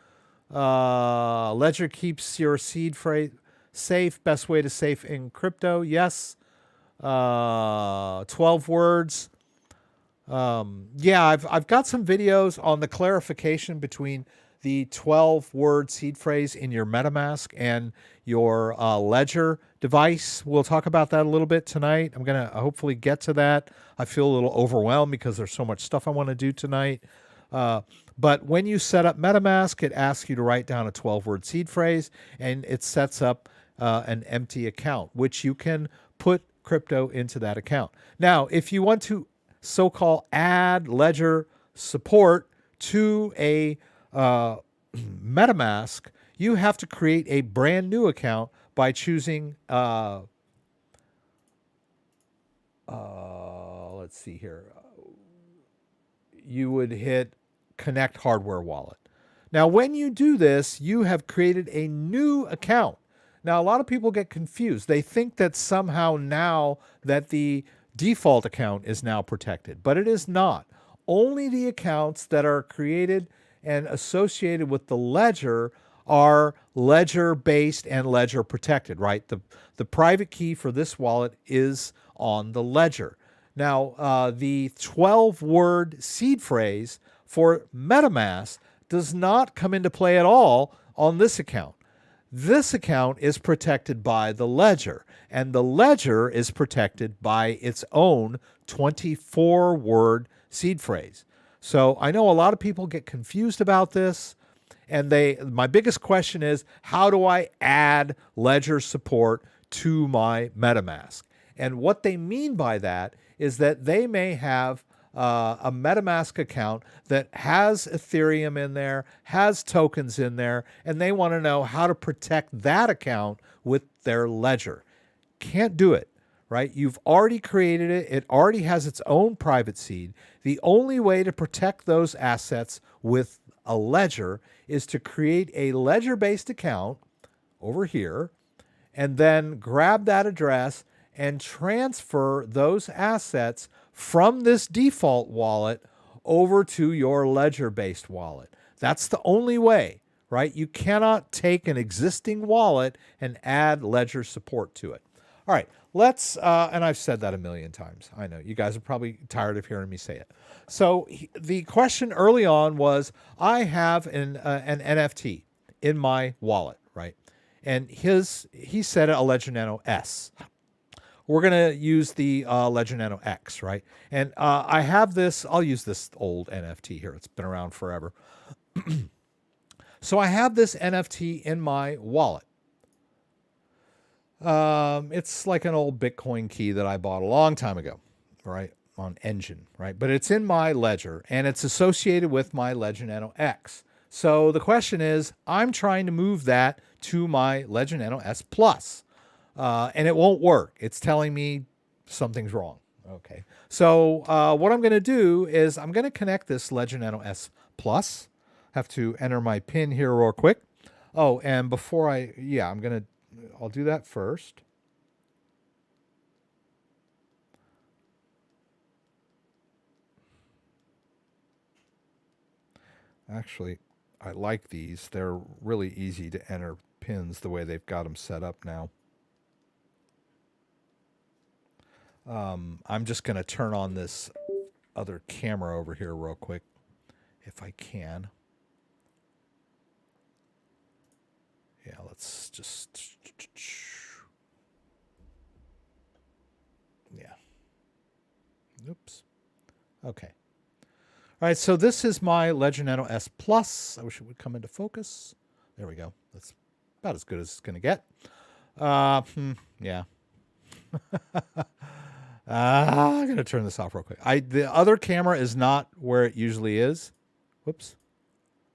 Ledger keeps your seed phrase safe. Best way to safe in crypto. Yes. 12 words. Yeah, I've got some videos on the clarification between the 12-word seed phrase in your MetaMask and your Ledger device. We'll talk about that a little bit tonight. I'm going to hopefully get to that. I feel a little overwhelmed because there's so much stuff I want to do tonight. But when you set up MetaMask, it asks you to write down a 12-word seed phrase, and it sets up an empty account, which you can put crypto into that account. Now, if you want to so-called add ledger support to a MetaMask, you have to create a brand new account by choosing, let's see here. You would hit Connect Hardware Wallet. Now, when you do this, you have created a new account. Now, a lot of people get confused. They think that somehow now that the default account is now protected, but it is not. Only the accounts that are created and associated with the ledger are ledger-based and ledger protected, right? The private key for this wallet is on the ledger. Now, the 12-word seed phrase for MetaMask does not come into play at all on this account. This account is protected by the ledger, and the ledger is protected by its own 24-word seed phrase. So I know a lot of people get confused about this, and my biggest question is, how do I add ledger support to my MetaMask? And what they mean by that is that they may have a MetaMask account that has Ethereum in there, has tokens in there, and they want to know how to protect that account with their ledger. Can't do it, right? You've already created it. It already has its own private seed. The only way to protect those assets with a ledger is to create a ledger-based account over here, and then grab that address and transfer those assets from this default wallet over to your ledger-based wallet. That's the only way, right? You cannot take an existing wallet and add ledger support to it. All right, let's, and I've said that a million times. I know, you guys are probably tired of hearing me say it. So the question early on was, I have an NFT in my wallet, right? And he said a Ledger Nano S. We're going to use the Ledger Nano X, right? And I have this, I'll use this old NFT here. It's been around forever. So I have this NFT in my wallet. It's like an old Bitcoin key that I bought a long time ago, right? On Engine, right? But it's in my ledger, and it's associated with my Ledger Nano X. So the question is, I'm trying to move that to my Ledger Nano S Plus. And it won't work. It's telling me something's wrong. Okay. So what I'm going to do is I'm going to connect this Ledger Nano S Plus. Have to enter my PIN here real quick. Oh, and before I'll do that first. Actually, I like these. They're really easy to enter pins the way they've got them set up now. I'm just going to turn on this other camera over here real quick, if I can. Yeah, let's just... Yeah. Oops. Okay. All right, so this is my Ledger Nano S Plus. I wish it would come into focus. There we go. That's about as good as it's going to get. Yeah. I'm going to turn this off real quick. The other camera is not where it usually is. Whoops.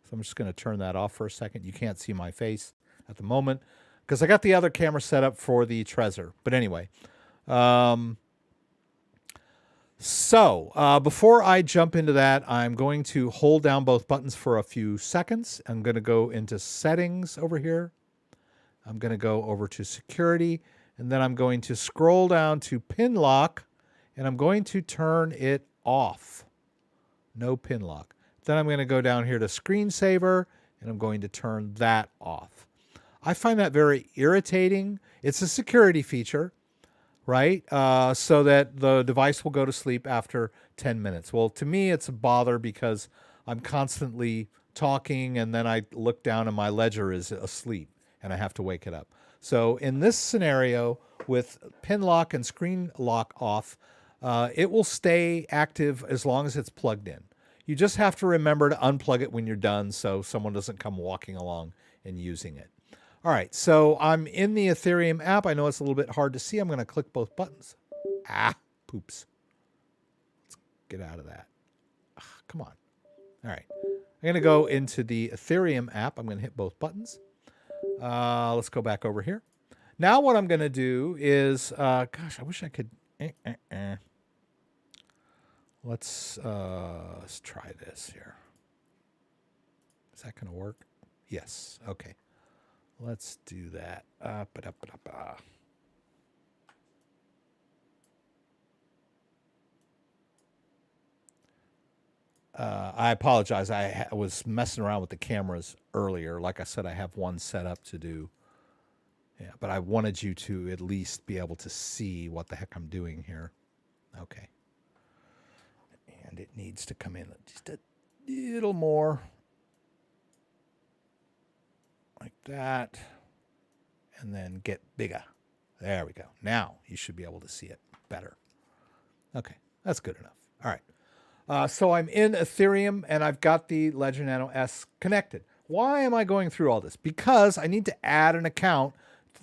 So I'm just going to turn that off for a second. You can't see my face at the moment because I got the other camera set up for the Trezor. But anyway, before I jump into that, I'm going to hold down both buttons for a few seconds. I'm going to go into settings over here. I'm going to go over to security. And then I'm going to scroll down to pin lock, and I'm going to turn it off. No pin lock. Then I'm going to go down here to screensaver, and I'm going to turn that off. I find that very irritating. It's a security feature, right? So that the device will go to sleep after 10 minutes. Well, to me, it's a bother because I'm constantly talking, and then I look down and my ledger is asleep, and I have to wake it up. So in this scenario, with pin lock and screen lock off, it will stay active as long as it's plugged in. You just have to remember to unplug it when you're done so someone doesn't come walking along and using it. All right, so I'm in the Ethereum app. I know it's a little bit hard to see. I'm going to click both buttons. Ah, poops. Let's get out of that. Come on. All right. I'm going to go into the Ethereum app. I'm going to hit both buttons. Let's go back over here. Now what I'm going to do is, gosh, I wish I could. Let's try this here. Is that going to work? Yes. Okay. Let's do that. I apologize. I was messing around with the cameras earlier. Like I said, I have one set up to do. Yeah, but I wanted you to at least be able to see what the heck I'm doing here. Okay. And it needs to come in just a little more. Like that. And then get bigger. There we go. Now you should be able to see it better. Okay, that's good enough. All right. So I'm in Ethereum and I've got the Ledger Nano S connected. Why am I going through all this? Because I need to add an account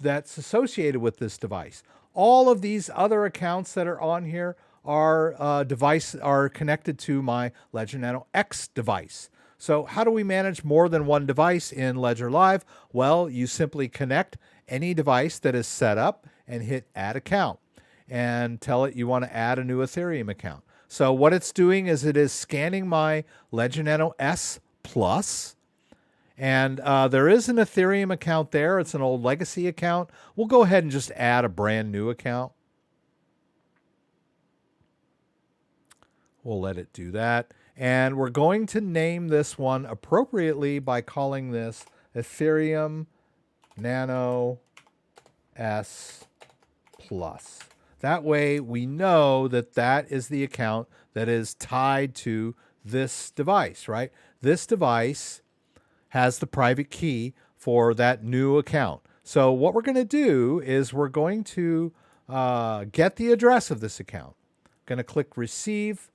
that's associated with this device. All of these other accounts that are on here are connected to my Ledger Nano X device. So how do we manage more than one device in Ledger Live? Well, you simply connect any device that is set up and hit add account and tell it you want to add a new Ethereum account. So what it's doing is it is scanning my Ledger Nano S Plus, and there is an Ethereum account there. It's an old legacy account. We'll go ahead and just add a brand new account. We'll let it do that. And we're going to name this one appropriately by calling this Ethereum Nano S Plus. That way we know that that is the account that is tied to this device, right? This device has the private key for that new account. So what we're going to do is we're going to get the address of this account. Going to click receive.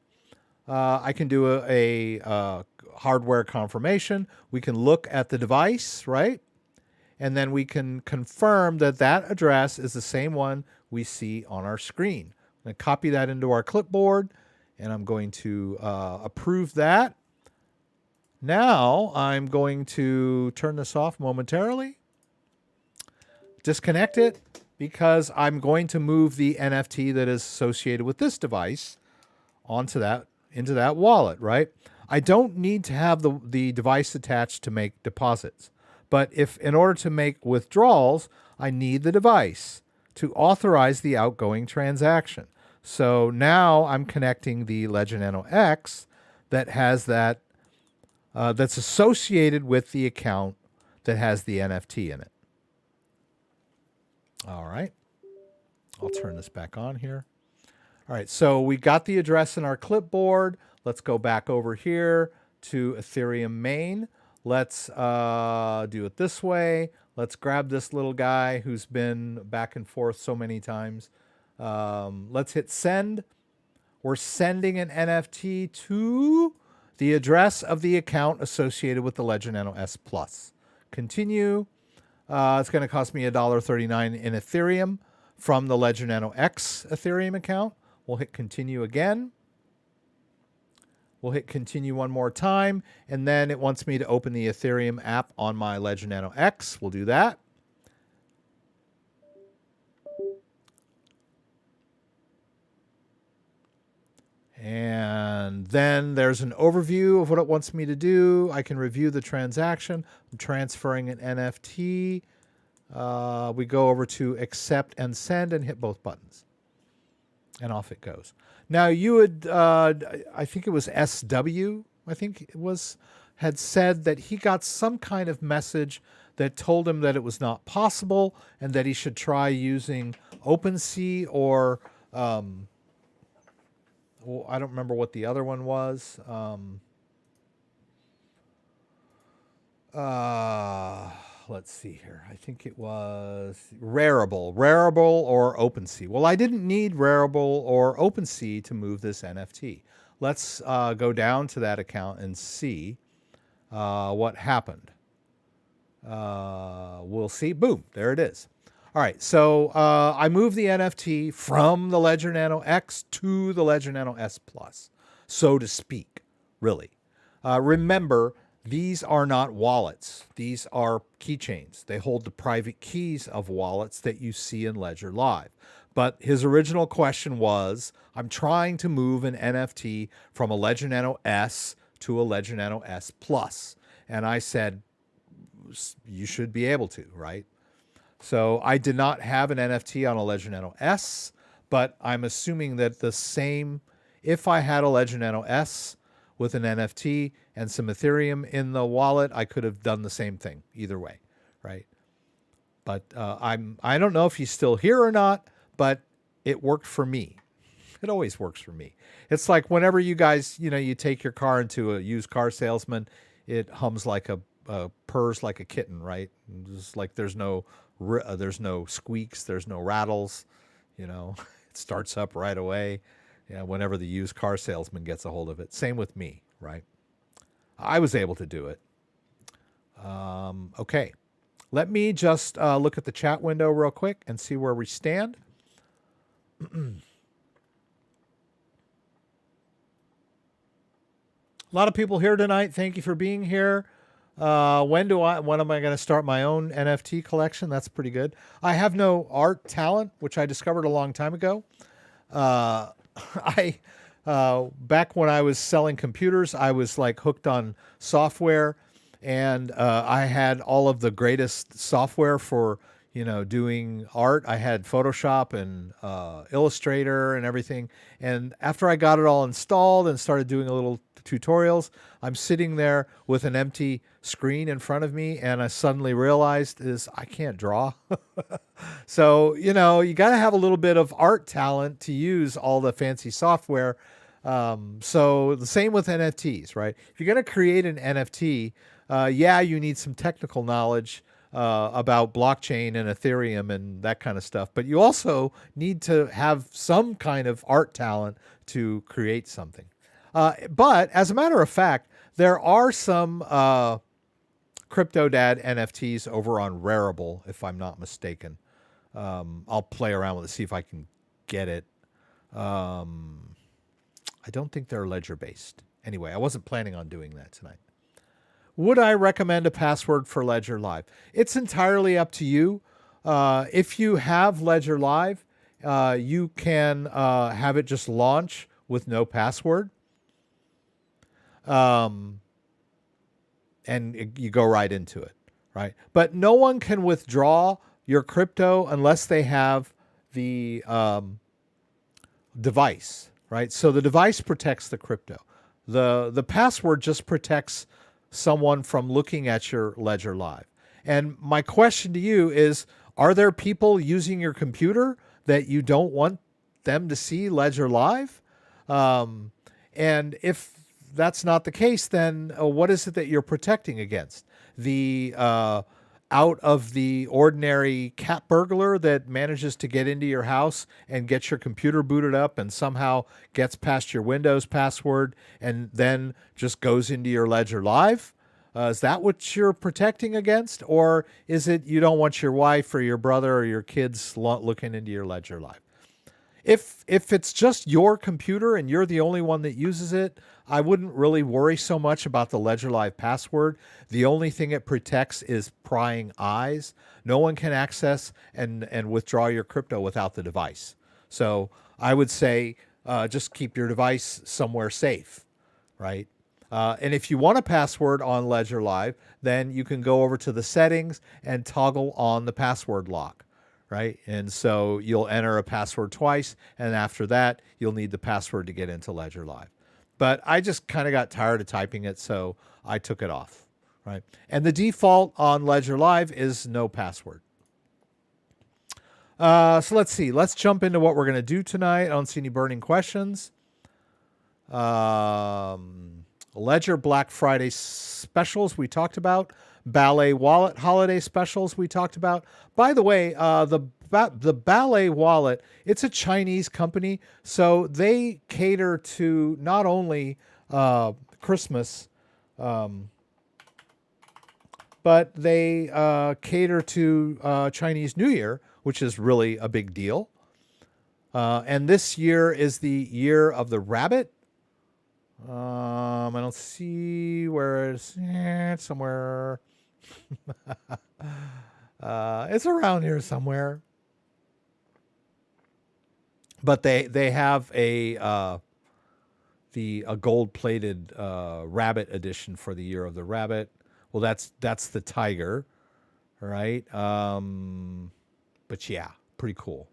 I can do a hardware confirmation. We can look at the device, right? And then we can confirm that that address is the same one we see on our screen. I'm going to copy that into our clipboard, and I'm going to approve that. Now I'm going to turn this off momentarily, disconnect it, because I'm going to move the NFT that is associated with this device onto that, into that wallet, right? I don't need to have the device attached to make deposits. But if in order to make withdrawals, I need the device to authorize the outgoing transaction. So now I'm connecting the Ledger Nano X that has that, that's associated with the account that has the NFT in it. All right. I'll turn this back on here. All right, so we got the address in our clipboard. Let's go back over here to Ethereum main. Let's do it this way. Let's grab this little guy who's been back and forth so many times. Let's hit send. We're sending an NFT to the address of the account associated with the Ledger Nano S Plus. Continue. It's going to cost me $1.39 in Ethereum from the Ledger Nano X Ethereum account. We'll hit continue again. We'll hit continue one more time, and then it wants me to open the Ethereum app on my Ledger Nano X. We'll do that. And then there's an overview of what it wants me to do. I can review the transaction. I'm transferring an NFT. We go over to accept and send and hit both buttons. And off it goes. Now you would, I think it was SW, I think it was, had said that he got some kind of message that told him that it was not possible and that he should try using OpenSea or, well, I don't remember what the other one was. Let's see here. I think it was Rarible or OpenSea. Well, I didn't need Rarible or OpenSea to move this NFT. let's go down to that account and see what happened. We'll see. Boom, there it is. All right, so I moved the NFT from the Ledger Nano X to the Ledger Nano S Plus, so to speak, really. Remember, these are not wallets. These are keychains. They hold the private keys of wallets that you see in Ledger Live. But his original question was, I'm trying to move an NFT from a Ledger Nano S to a Ledger Nano S Plus. And I said, you should be able to, right? So I did not have an NFT on a Ledger Nano S, but I'm assuming that the same, if I had a Ledger Nano S with an NFT and some Ethereum in the wallet, I could have done the same thing either way, right? But I don't know if he's still here or not, but it worked for me. It always works for me. It's like whenever you guys, you take your car into a used car salesman, it hums like purrs like a kitten, right? Just like there's no squeaks, there's no rattles, it starts up right away. Whenever the used car salesman gets a hold of it. Same with me, right? I was able to do it. Okay. Let me just look at the chat window real quick and see where we stand. A lot of people here tonight. Thank you for being here. When am I going to start my own NFT collection? That's pretty good. I have no art talent, which I discovered a long time ago. Back when I was selling computers, I was like hooked on software, and I had all of the greatest software for, doing art. I had Photoshop and Illustrator and everything. And after I got it all installed and started doing a little tutorials, I'm sitting there with an empty screen in front of me, and I suddenly realized I can't draw. So, you got to have a little bit of art talent to use all the fancy software. So the same with NFTs, right? If you're going to create an NFT, you need some technical knowledge about blockchain and Ethereum and that kind of stuff. But you also need to have some kind of art talent to create something. But as a matter of fact, there are some CryptoDad NFTs over on Rarible, if I'm not mistaken. I'll play around with it, see if I can get it. I don't think they're ledger-based. Anyway, I wasn't planning on doing that tonight. Would I recommend a password for Ledger Live? It's entirely up to you. If you have Ledger Live, you can have it just launch with no password. And you go right into it, right? But no one can withdraw your crypto unless they have the device, right? So the device protects the crypto. The password just protects someone from looking at your Ledger Live. And my question to you is, are there people using your computer that you don't want them to see Ledger Live? And if that's not the case, then what is it that you're protecting against? The out of the ordinary cat burglar that manages to get into your house and get your computer booted up and somehow gets past your Windows password and then just goes into your Ledger Live? Is that what you're protecting against? Or is it you don't want your wife or your brother or your kids looking into your Ledger Live? If it's just your computer and you're the only one that uses it, I wouldn't really worry so much about the Ledger Live password. The only thing it protects is prying eyes. No one can access and withdraw your crypto without the device. So I would say just keep your device somewhere safe, right? And if you want a password on Ledger Live, then you can go over to the settings and toggle on the password lock. Right? And so you'll enter a password twice, and after that, you'll need the password to get into Ledger Live. But I just kind of got tired of typing it, so I took it off, right? And the default on Ledger Live is no password. So let's see. Let's jump into what we're going to do tonight. I don't see any burning questions. Ledger Black Friday specials we talked about. Ballet wallet holiday specials we talked about. By the way, the Ballet wallet, it's a Chinese company, so they cater to not only Christmas, but they cater to Chinese New Year, which is really a big deal. And this year is the year of the rabbit. I don't see where it's somewhere. It's around here somewhere. But they have a gold-plated rabbit edition for the year of the rabbit. Well, that's the tiger, right? But yeah, pretty cool.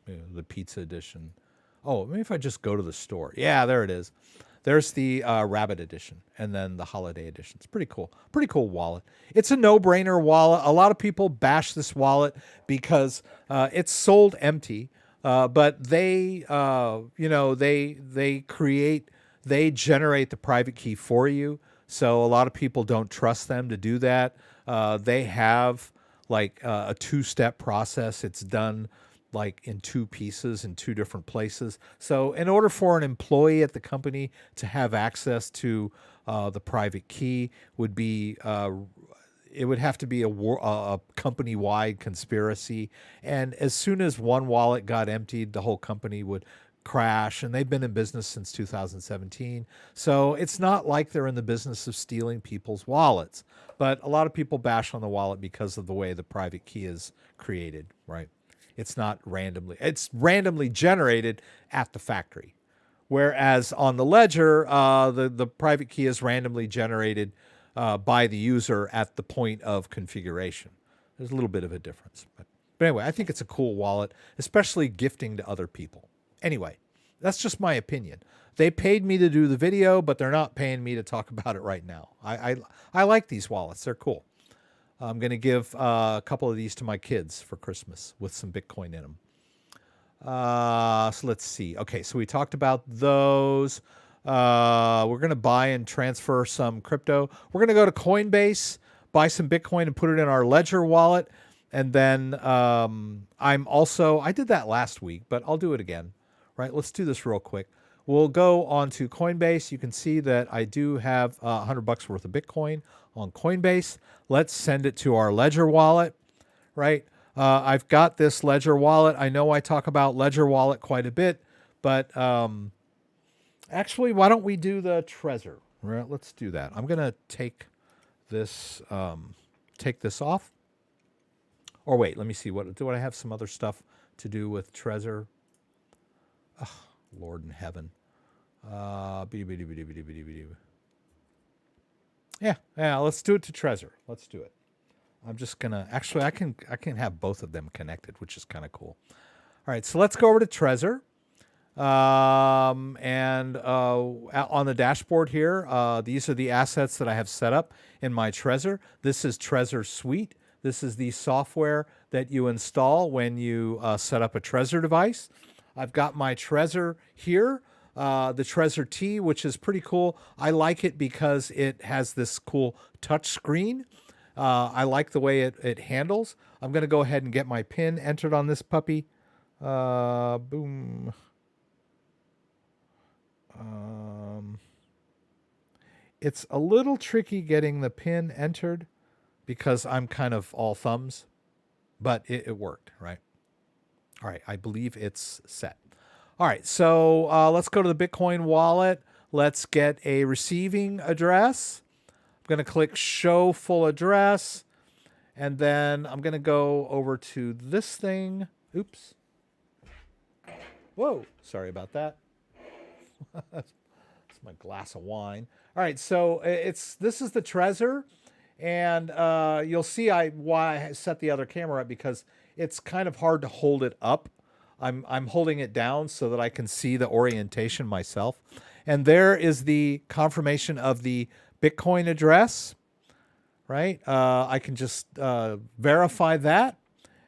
You know, the pizza edition. Oh, maybe if I just go to the store. Yeah, there it is. There's the rabbit edition and then the holiday edition. It's pretty cool. Pretty cool wallet. It's a no-brainer wallet. A lot of people bash this wallet because it's sold empty. But they, they generate the private key for you. So a lot of people don't trust them to do that. They have like a two-step process. It's done like in two pieces in two different places. So in order for an employee at the company to have access to the private key would be it would have to be a company-wide conspiracy. And as soon as one wallet got emptied, the whole company would crash. And they've been in business since 2017. So it's not like they're in the business of stealing people's wallets. But a lot of people bash on the wallet because of the way the private key is created, right? It's not randomly. It's randomly generated at the factory. Whereas on the ledger, the private key is randomly generated by the user at the point of configuration. There's a little bit of a difference. But anyway, I think it's a cool wallet, especially gifting to other people. Anyway, that's just my opinion. They paid me to do the video, but they're not paying me to talk about it right now. I like these wallets. They're cool. I'm going to give a couple of these to my kids for Christmas with some Bitcoin in them. So let's see. Okay, so we talked about those. We're going to buy and transfer some crypto. We're going to go to Coinbase, buy some Bitcoin and put it in our Ledger wallet. And then I did that last week, but I'll do it again. Right, let's do this real quick. We'll go on to Coinbase. You can see that I do have $100 worth of Bitcoin on Coinbase. Let's send it to our Ledger wallet, right? I've got this Ledger wallet. I know I talk about Ledger wallet quite a bit, but actually, why don't we do the Trezor? Right, let's do that. I'm going to take this off. Or wait, let me see. Do I have some other stuff to do with Trezor? Oh, Lord in heaven. Yeah, let's do it to Trezor. Let's do it. I'm just gonna I can have both of them connected, which is kind of cool. All right, so let's go over to Trezor. And on the dashboard here, these are the assets that I have set up in my Trezor. This is Trezor Suite. This is the software that you install when you set up a Trezor device. I've got my Trezor here, the Trezor T, which is pretty cool. I like it because it has this cool touch screen. I like the way it handles. I'm going to go ahead and get my PIN entered on this puppy. Boom. It's a little tricky getting the PIN entered because I'm kind of all thumbs, but it worked, right? All right, I believe it's set. All right, so let's go to the Bitcoin wallet. Let's get a receiving address. I'm going to click Show Full Address, and then I'm going to go over to this thing. Oops. Whoa, sorry about that. That's my glass of wine. All right, so this is the Trezor, and you'll see why I set the other camera up, because it's kind of hard to hold it up. I'm holding it down so that I can see the orientation myself. And there is the confirmation of the Bitcoin address, right? I can just verify that.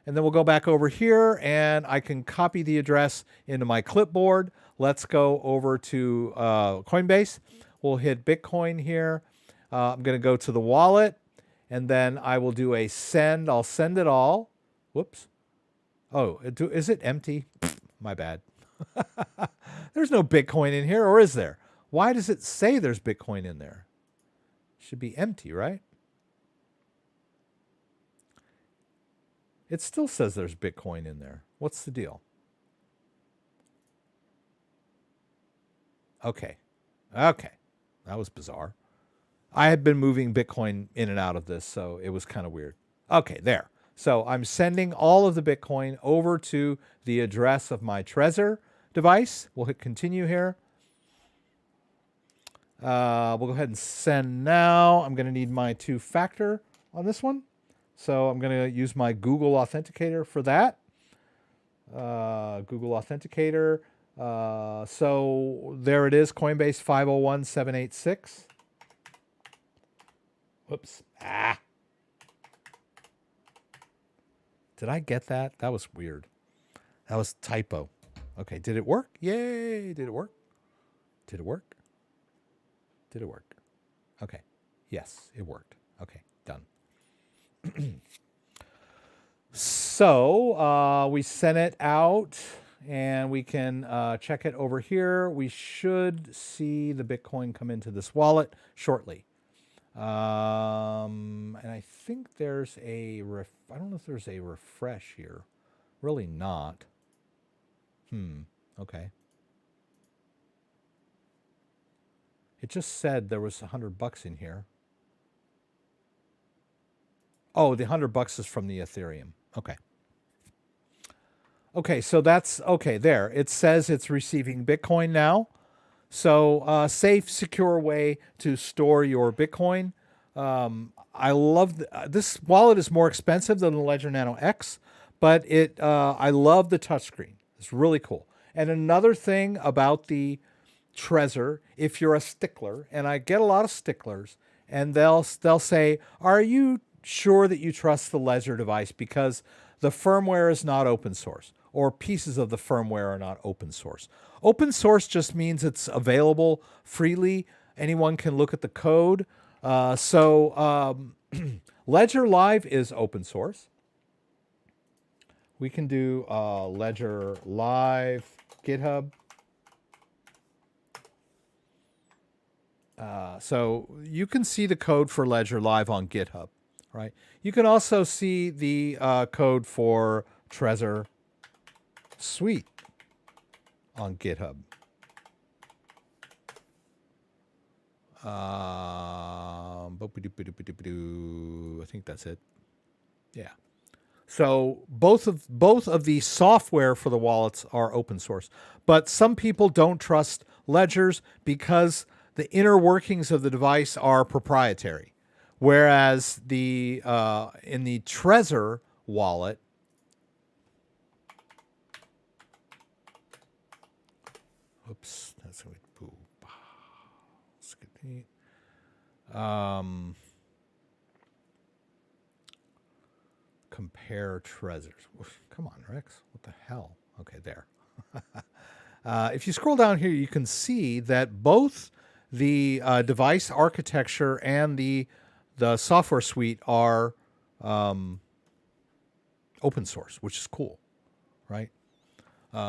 And then we'll go back over here and I can copy the address into my clipboard. Let's go over to Coinbase. We'll hit Bitcoin here. I'm going to go to the wallet, and then I will do a send. I'll send it all. Whoops. Oh, is it empty? My bad. There's no Bitcoin in here, or is there? Why does it say there's Bitcoin in there? Should be empty, right? It still says there's Bitcoin in there. What's the deal? Okay. Okay. That was bizarre. I had been moving Bitcoin in and out of this, so it was kind of weird. Okay, there. So I'm sending all of the Bitcoin over to the address of my Trezor device. We'll hit continue here. We'll go ahead and send now. I'm going to need my two-factor on this one. So I'm going to use my Google Authenticator for that. Google Authenticator. So there it is, Coinbase 501786. Whoops. Did I get that? That was weird. That was typo. Okay, did it work? Yay, did it work? Did it work? Did it work? Okay. Yes, it worked. Okay, done. So we sent it out, and we can check it over here. We should see the Bitcoin come into this wallet shortly. And I think there's a I don't know if there's a refresh here. Really not. Okay. It just said there was $100 in here. Oh, the $100 is from the Ethereum. Okay. Okay, so that's okay there. It says it's receiving Bitcoin now. So safe, secure way to store your Bitcoin. I love this wallet is more expensive than the Ledger Nano X, but I love the touchscreen. It's really cool. And another thing about the Trezor, if you're a stickler, and I get a lot of sticklers, and they'll say, "Are you sure that you trust the Ledger device because the firmware is not open source, or pieces of the firmware are not open source?" Open source just means it's available freely. Anyone can look at the code. Ledger Live is open source. We can do Ledger Live GitHub. So you can see the code for Ledger Live on GitHub, right? You can also see the code for Trezor Suite on GitHub. I think that's it. Yeah. So both of the software for the wallets are open source, but some people don't trust ledgers because the inner workings of the device are proprietary. Whereas the in the Trezor wallet, oops, that's what boo. Compare Trezors. Come on, Rex. What the hell? Okay, there. If you scroll down here, you can see that both the device architecture and the software suite are open source, which is cool, right?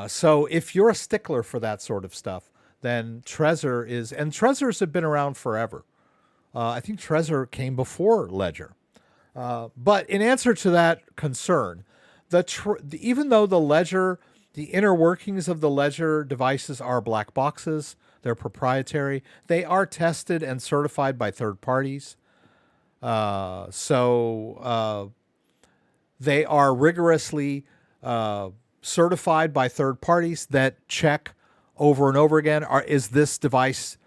So if you're a stickler for that sort of stuff, then Trezor is, and Trezors have been around forever. I think Trezor came before Ledger. But in answer to that concern, even though the inner workings of the Ledger devices are black boxes, they're proprietary, they are tested and certified by third parties. So they are rigorously certified by third parties that check over and over again, is this device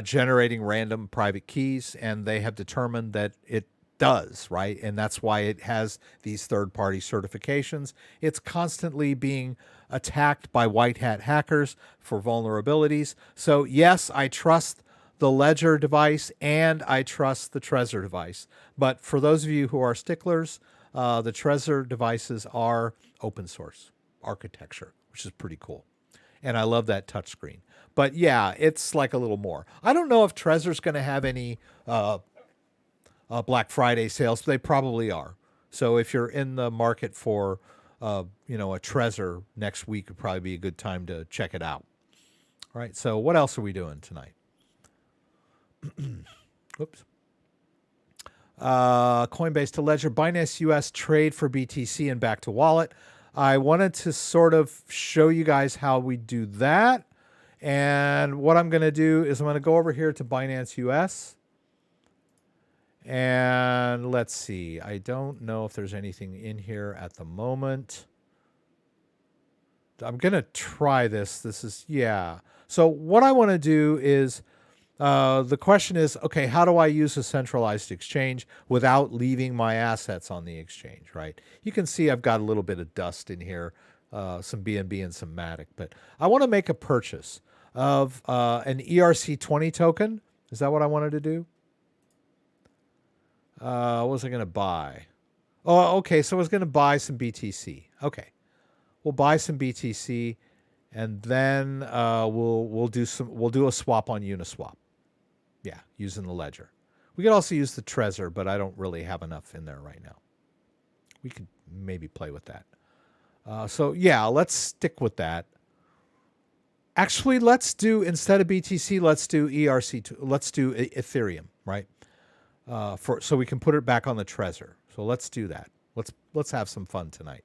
generating random private keys? And they have determined that it does, right? And that's why it has these third-party certifications. It's constantly being attacked by white hat hackers for vulnerabilities. So yes, I trust the Ledger device and I trust the Trezor device. But for those of you who are sticklers, the Trezor devices are open source architecture, which is pretty cool. and I love that touchscreen. But yeah, it's like a little more. I don't know if Trezor's going to have any Black Friday sales. They probably are. So if you're in the market for, a Trezor next week, would probably be a good time to check it out. All right. So what else are we doing tonight? Oops. Coinbase to Ledger, Binance US trade for BTC and back to wallet. I wanted to sort of show you guys how we do that. And what I'm going to do is I'm going to go over here to Binance US. And let's see. I don't know if there's anything in here at the moment. I'm going to try this. This is, yeah. So what I want to do is, the question is, okay, how do I use a centralized exchange without leaving my assets on the exchange, right? You can see I've got a little bit of dust in here, some BNB and some Matic, but I want to make a purchase of an ERC20 token. Is that what I wanted to do? What was I going to buy? Oh, okay, so I was going to buy some BTC. Okay, we'll buy some BTC, and then we'll do a swap on Uniswap. Yeah, using the ledger. We could also use the Trezor, but I don't really have enough in there right now. We could maybe play with that. So yeah, let's stick with that. Actually, let's do, instead of BTC, let's do ERC2. Let's do Ethereum, right? So we can put it back on the Trezor. So let's do that. Let's have some fun tonight.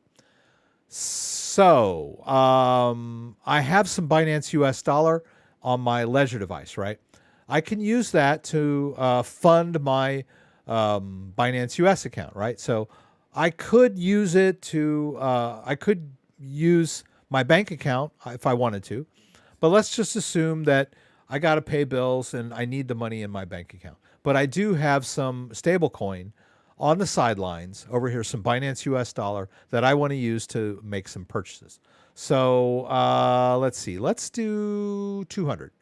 So I have some Binance US dollar on my Ledger device, right? I can use that to fund my Binance US account, right? So I could use it to, I could use my bank account if I wanted to, but let's just assume that I got to pay bills and I need the money in my bank account. But I do have some stable coin on the sidelines over here, some Binance US dollar that I want to use to make some purchases. So let's see, let's do 200.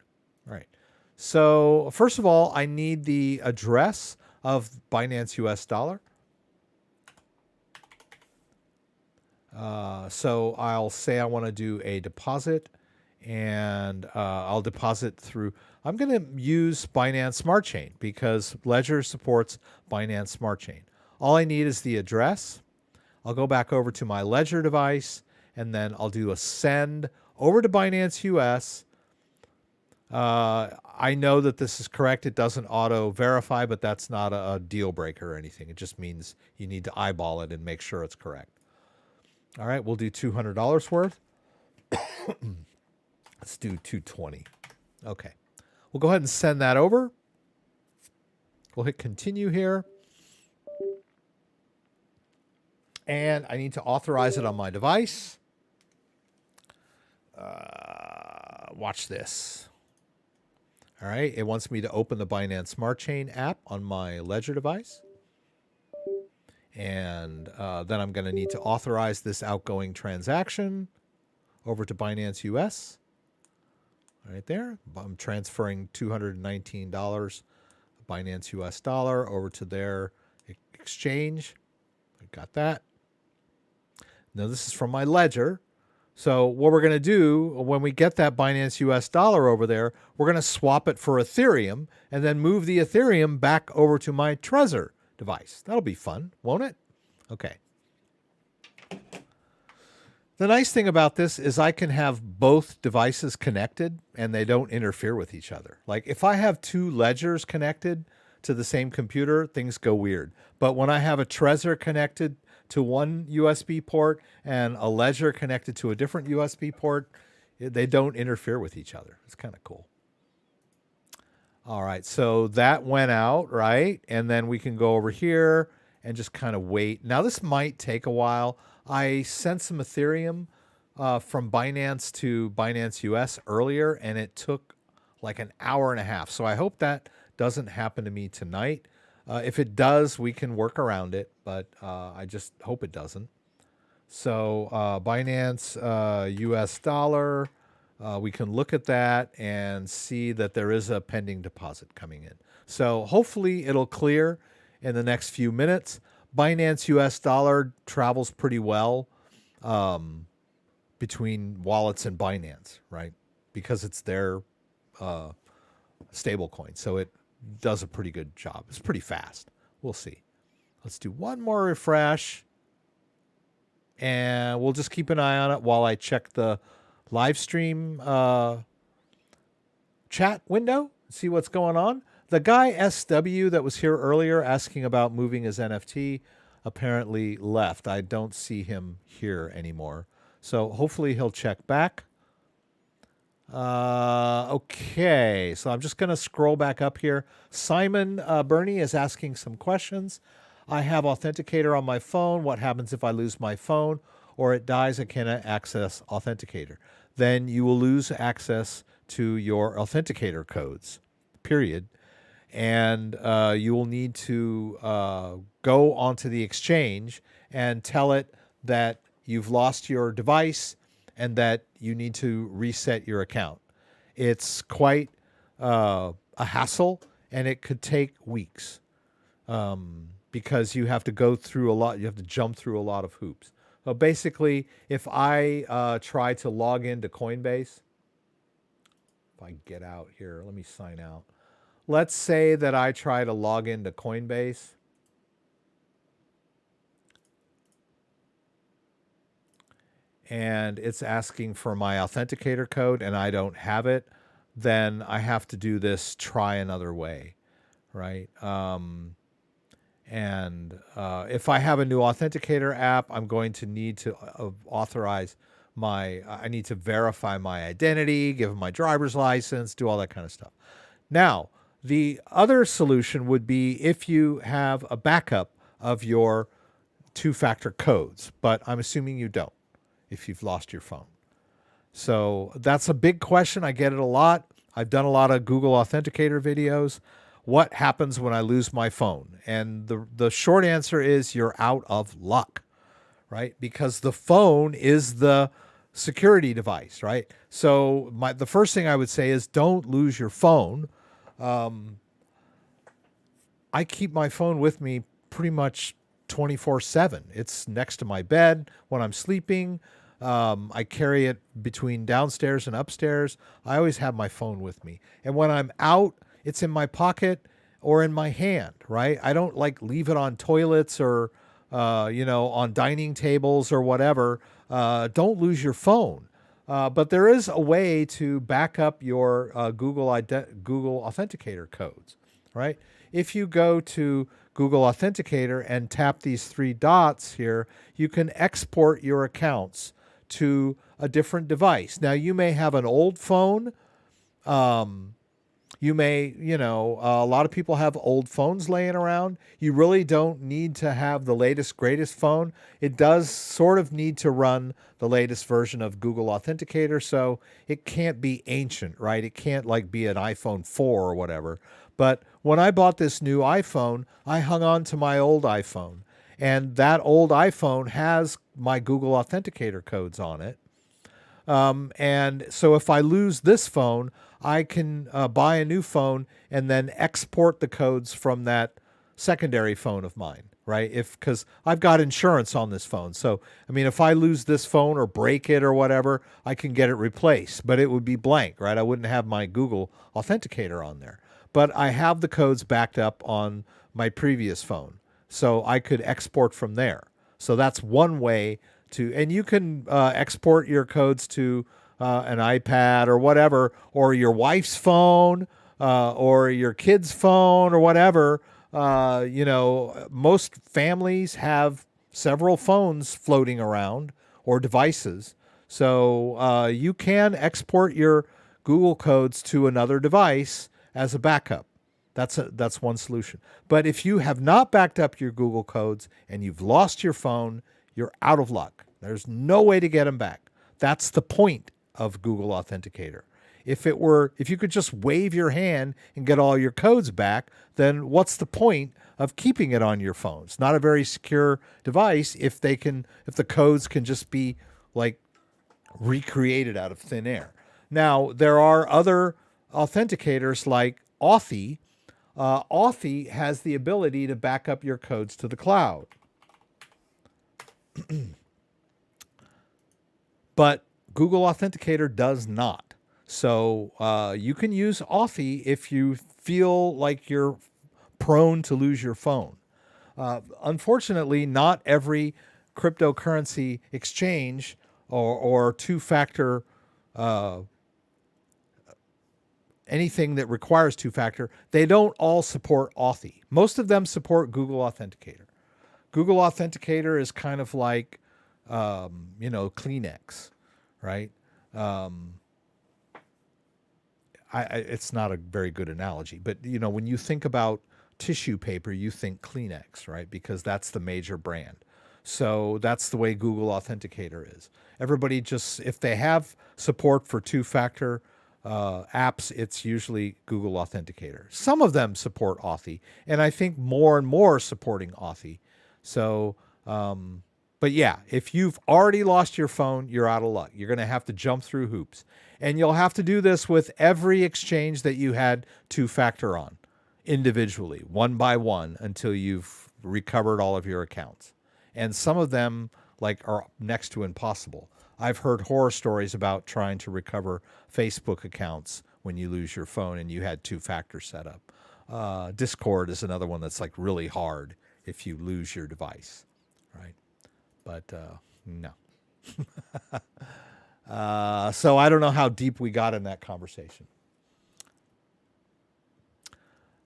All right. So first of all, I need the address of Binance US dollar. So I'll say I want to do a deposit, and I'll deposit through, I'm going to use Binance Smart Chain because Ledger supports Binance Smart Chain. All I need is the address. I'll go back over to my Ledger device, and then I'll do a send over to Binance US. I know that this is correct. It doesn't auto verify, but that's not a deal breaker or anything. It just means you need to eyeball it and make sure it's correct. All right, we'll do $200 worth. Let's do 220. Okay. We'll go ahead and send that over. We'll hit continue here. And I need to authorize it on my device. Watch this. All right, it wants me to open the Binance Smart Chain app on my Ledger device. And then I'm going to need to authorize this outgoing transaction over to Binance US. Right there. I'm transferring $219 Binance US dollar over to their exchange. I got that. Now this is from my Ledger. So what we're going to do when we get that Binance US dollar over there, we're going to swap it for Ethereum and then move the Ethereum back over to my Trezor device. That'll be fun, won't it? Okay. The nice thing about this is I can have both devices connected and they don't interfere with each other. Like if I have two ledgers connected to the same computer, things go weird. But when I have a Trezor connected to one USB port and a ledger connected to a different USB port, they don't interfere with each other. It's kind of cool. All right, so that went out, right? And then we can go over here and just kind of wait. Now this might take a while. I sent some Ethereum from Binance to Binance US earlier, and it took like an hour and a half. So I hope that doesn't happen to me tonight. If it does, we can work around it, but I just hope it doesn't. So Binance US dollar, we can look at that and see that there is a pending deposit coming in. So hopefully it'll clear in the next few minutes. Binance US dollar travels pretty well. between wallets and Binance, right? Because it's their stable coin. So it does a pretty good job. It's pretty fast. We'll see. Let's do one more refresh. And we'll just keep an eye on it while I check the live stream chat window, see what's going on. The guy SW that was here earlier asking about moving his NFT apparently left. I don't see him here anymore. So hopefully he'll check back. Okay, so I'm just going to scroll back up here. Simon Bernie is asking some questions. I have Authenticator on my phone. What happens if I lose my phone or it dies? I cannot access Authenticator. Then you will lose access to your Authenticator codes, period. And you will need to go onto the exchange and tell it that you've lost your device and that you need to reset your account. It's quite a hassle, and it could take weeks because you have to go through a lot. You have to jump through a lot of hoops. So basically, if I try to log into Coinbase, if I get out here, let me sign out. Let's say that I try to log into Coinbase. And it's asking for my authenticator code and I don't have it, then I have to do this try another way, right? If I have a new authenticator app, I'm going to need to authorize I need to verify my identity, give them my driver's license, do all that kind of stuff. Now, the other solution would be if you have a backup of your two-factor codes, but I'm assuming you don't if you've lost your phone. So that's a big question. I get it a lot. I've done a lot of Google Authenticator videos. What happens when I lose my phone? And the short answer is you're out of luck, right? Because the phone is the security device, right? So the first thing I would say is don't lose your phone. I keep my phone with me pretty much 24/7. It's next to my bed when I'm sleeping. I carry it between downstairs and upstairs. I always have my phone with me. And when I'm out, it's in my pocket or in my hand, right? I don't like leave it on toilets or, on dining tables or whatever. Don't lose your phone. But there is a way to back up your Google Authenticator codes, right? If you go to Google Authenticator and tap these three dots here, you can export your accounts to a different device. Now, you may have an old phone. You may, a lot of people have old phones laying around. You really don't need to have the latest, greatest phone. It does sort of need to run the latest version of Google Authenticator, so it can't be ancient, right? It can't be an iPhone 4 or whatever. But when I bought this new iPhone, I hung on to my old iPhone. And that old iPhone has my Google Authenticator codes on it. And so if I lose this phone, I can buy a new phone and then export the codes from that secondary phone of mine, right? Because I've got insurance on this phone. So, if I lose this phone or break it or whatever, I can get it replaced, but it would be blank, right? I wouldn't have my Google Authenticator on there. But I have the codes backed up on my previous phone. So I could export from there. So that's one way and you can export your codes to an iPad or whatever, or your wife's phone, or your kid's phone or whatever. Most families have several phones floating around or devices. So you can export your Google codes to another device as a backup. That's one solution. But if you have not backed up your Google codes and you've lost your phone, you're out of luck. There's no way to get them back. That's the point of Google Authenticator. If you could just wave your hand and get all your codes back, then what's the point of keeping it on your phone? It's not a very secure device if the codes can just be recreated out of thin air. Now, there are other authenticators like Authy. Authy has the ability to back up your codes to the cloud. But Google Authenticator does not. So you can use Authy if you feel like you're prone to lose your phone. Unfortunately, not every cryptocurrency exchange or two-factor anything that requires two-factor, they don't all support Authy. Most of them support Google Authenticator. Google Authenticator is kind of like, Kleenex, right? It's not a very good analogy, but when you think about tissue paper, you think Kleenex, right? Because that's the major brand. So that's the way Google Authenticator is. Everybody just, if they have support for two-factor apps, it's usually Google Authenticator. Some of them support Authy, and I think more and more supporting Authy. So, but yeah, if you've already lost your phone, you're out of luck. You're going to have to jump through hoops. And you'll have to do this with every exchange that you had two-factor on, individually, one by one, until you've recovered all of your accounts. And some of them are next to impossible. I've heard horror stories about trying to recover Facebook accounts when you lose your phone and you had two-factor set up. Discord is another one that's really hard if you lose your device, right? But no. So I don't know how deep we got in that conversation.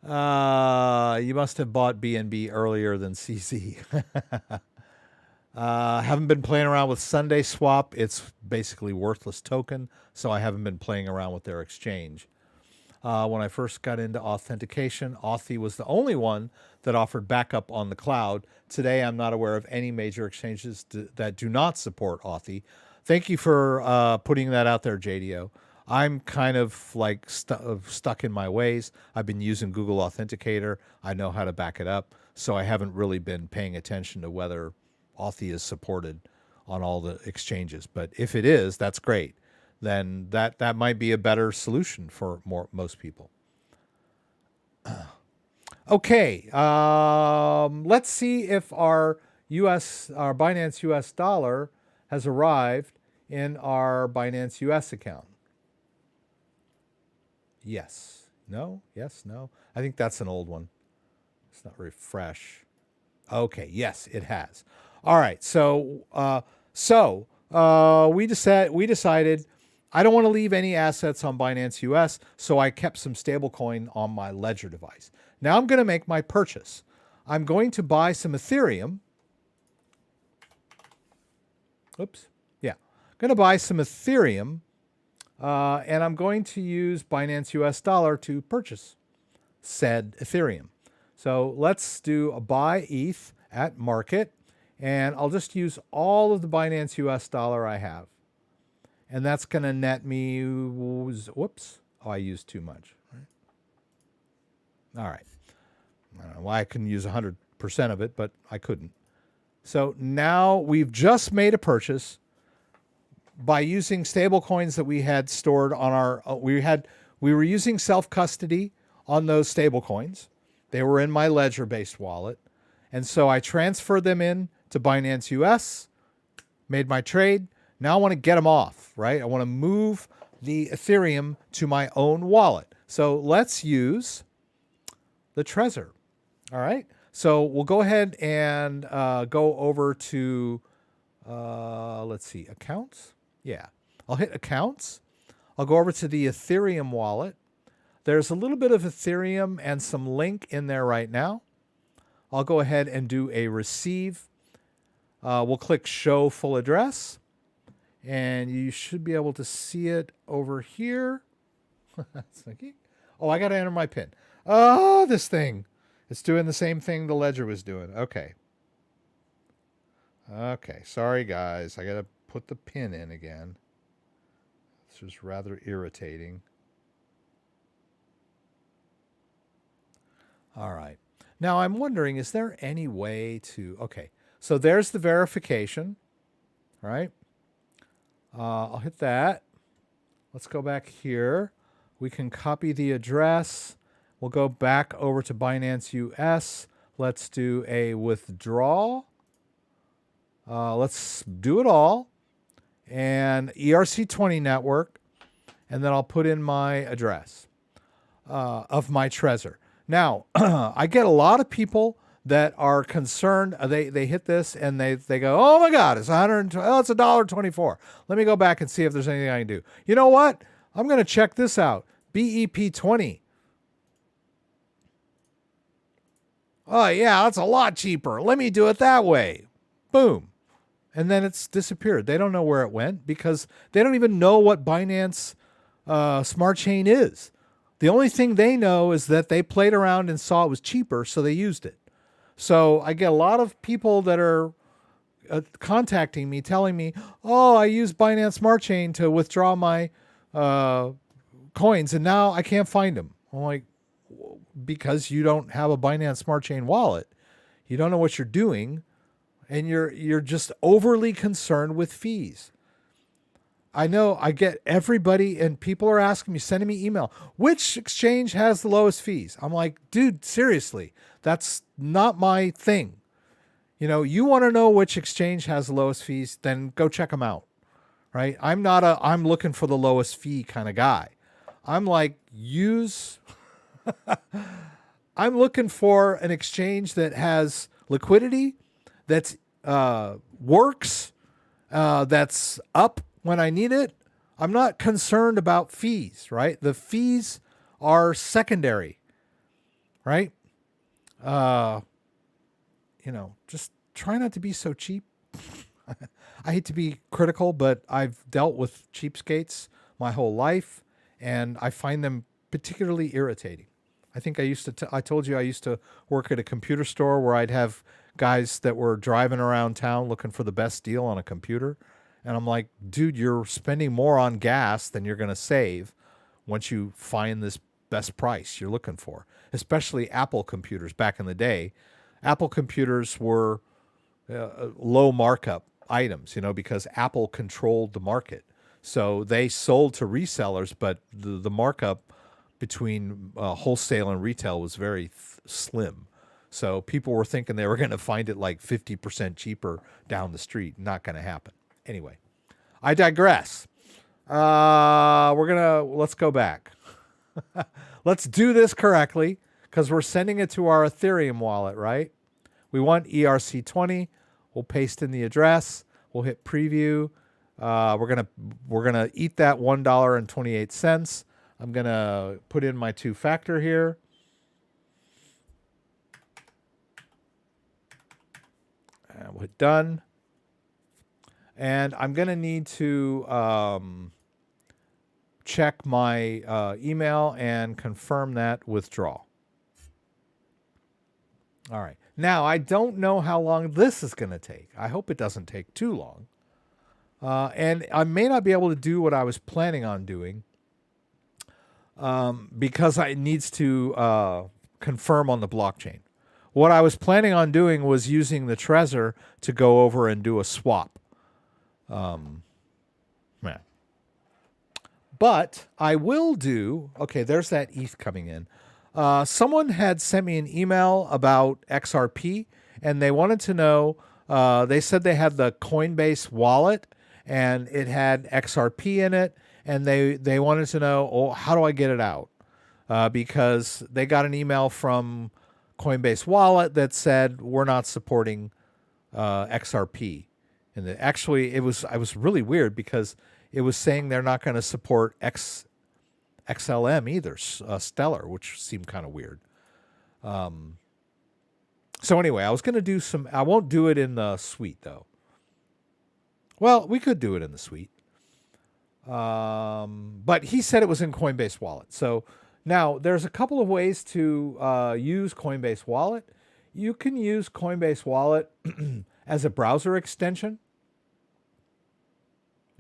You must have bought BNB earlier than CZ. Haven't been playing around with Sunday Swap. It's basically worthless token, so I haven't been playing around with their exchange. When I first got into authentication, Authy was the only one that offered backup on the cloud. Today, I'm not aware of any major exchanges that do not support Authy. Thank you for putting that out there, JDO. I'm kind of stuck in my ways. I've been using Google Authenticator. I know how to back it up, so I haven't really been paying attention to whether Authy is supported on all the exchanges. But if it is, that's great. Then that might be a better solution for most people. Okay, let's see if our Binance US dollar has arrived in our Binance US account. Yes. No? Yes. No? I think that's an old one. It's not very fresh. Okay. Yes, it has. All right. So we decided I don't want to leave any assets on Binance US, so I kept some stablecoin on my Ledger device. Now I'm going to make my purchase. I'm going to buy some Ethereum. Oops. Yeah. I'm going to buy some Ethereum. And I'm going to use Binance US dollar to purchase said Ethereum. So let's do a buy ETH at market, and I'll just use all of the Binance US dollar I have. And that's going to net me, whoops, oh, I used too much. Right? All right. I don't know why I couldn't use 100% of it, but I couldn't. So now we've just made a purchase by using stable coins that we had stored on our, we were using self-custody on those stable coins. They were in my Ledger-based wallet. And so I transferred them in to Binance US, made my trade. Now I want to get them off, right? I want to move the Ethereum to my own wallet. So let's use the Trezor. All right. So we'll go ahead and go over to, let's see, accounts. Yeah, I'll hit accounts. I'll go over to the Ethereum wallet. There's a little bit of Ethereum and some Link in there right now. I'll go ahead and do a receive. We'll click show full address, and you should be able to see it over here. Oh, I got to enter my PIN. Oh, this thing. It's doing the same thing the Ledger was doing. Okay. Okay, sorry guys. I got to put the PIN in again. This is rather irritating. All right. Now I'm wondering, is there any way to... Okay, so there's the verification. All right. I'll hit that. Let's go back here. We can copy the address. We'll go back over to Binance US. Let's do a withdrawal. Let's do it all. and ERC20 network, and then I'll put in my address of my Trezor. Now, I get a lot of people that are concerned. They hit this and they go, oh my God, it's it's $1.24. Let me go back and see if there's anything I can do. You know what? I'm going to check this out. BEP20. Oh yeah, that's a lot cheaper. Let me do it that way. Boom. And then it's disappeared. They don't know where it went because they don't even know what Binance Smart Chain is. The only thing they know is that they played around and saw it was cheaper, so they used it. So I get a lot of people that are contacting me, telling me, oh, I used Binance Smart Chain to withdraw my coins, and now I can't find them. I'm like, because you don't have a Binance Smart Chain wallet. You don't know what you're doing, and you're just overly concerned with fees. I know I get everybody, and people are asking me, sending me email, which exchange has the lowest fees? I'm like, dude, seriously, that's not my thing. You know, you want to know which exchange has the lowest fees, then go check them out, right? I'm looking for the lowest fee kind of guy. I'm like, I'm looking for an exchange that has liquidity, that's works, that's up when I need it. I'm not concerned about fees, right? The fees are secondary, right? Just try not to be so cheap. I hate to be critical, but I've dealt with cheapskates my whole life, and I find them particularly irritating. I think I told you I used to work at a computer store where I'd have guys that were driving around town looking for the best deal on a computer. And I'm like, dude, you're spending more on gas than you're going to save once you find this best price you're looking for, especially Apple computers back in the day. Apple computers were low markup items, because Apple controlled the market. So they sold to resellers, but the markup between wholesale and retail was very slim. So people were thinking they were going to find it like 50% cheaper down the street. Not going to happen. Anyway, I digress. Let's go back. Let's do this correctly because we're sending it to our Ethereum wallet, right? We want ERC20. We'll paste in the address. We'll hit preview. We're gonna eat that $1.28. I'm gonna put in my 2-factor here. And we'll hit done. And I'm going to need to check my email and confirm that withdrawal. All right. Now, I don't know how long this is going to take. I hope it doesn't take too long. And I may not be able to do what I was planning on doing because it needs to confirm on the blockchain. What I was planning on doing was using the Trezor to go over and do a swap. But I will do, okay, there's that ETH coming in. Someone had sent me an email about XRP, and they wanted to know, they said they had the Coinbase wallet, and it had XRP in it, and they wanted to know, how do I get it out? Because they got an email from Coinbase wallet that said, we're not supporting XRP. And actually, I was really weird because it was saying they're not going to support XLM either, Stellar, which seemed kind of weird. So anyway, I was going to do I won't do it in the suite though. Well, we could do it in the suite. But he said it was in Coinbase wallet. So now there's a couple of ways to use Coinbase wallet. You can use Coinbase wallet as a browser extension.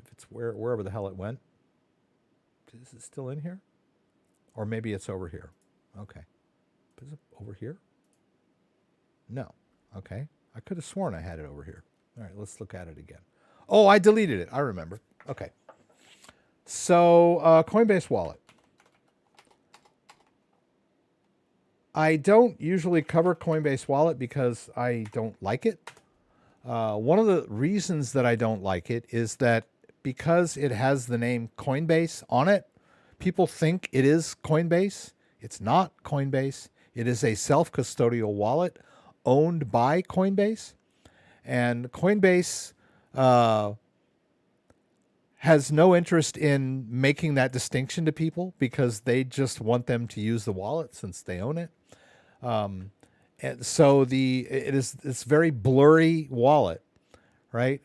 If it's wherever the hell it went. Is it still in here? Or maybe it's over here. Okay. Is it over here? No. Okay. I could have sworn I had it over here. All right, let's look at it again. Oh, I deleted it. I remember. Okay. So, Coinbase wallet. I don't usually cover Coinbase wallet because I don't like it. One of the reasons that I don't like it is that because it has the name Coinbase on it, people think it is Coinbase. It's not Coinbase. It is a self-custodial wallet owned by Coinbase. And Coinbase has no interest in making that distinction to people because they just want them to use the wallet since they own it. And so it's very blurry wallet, right?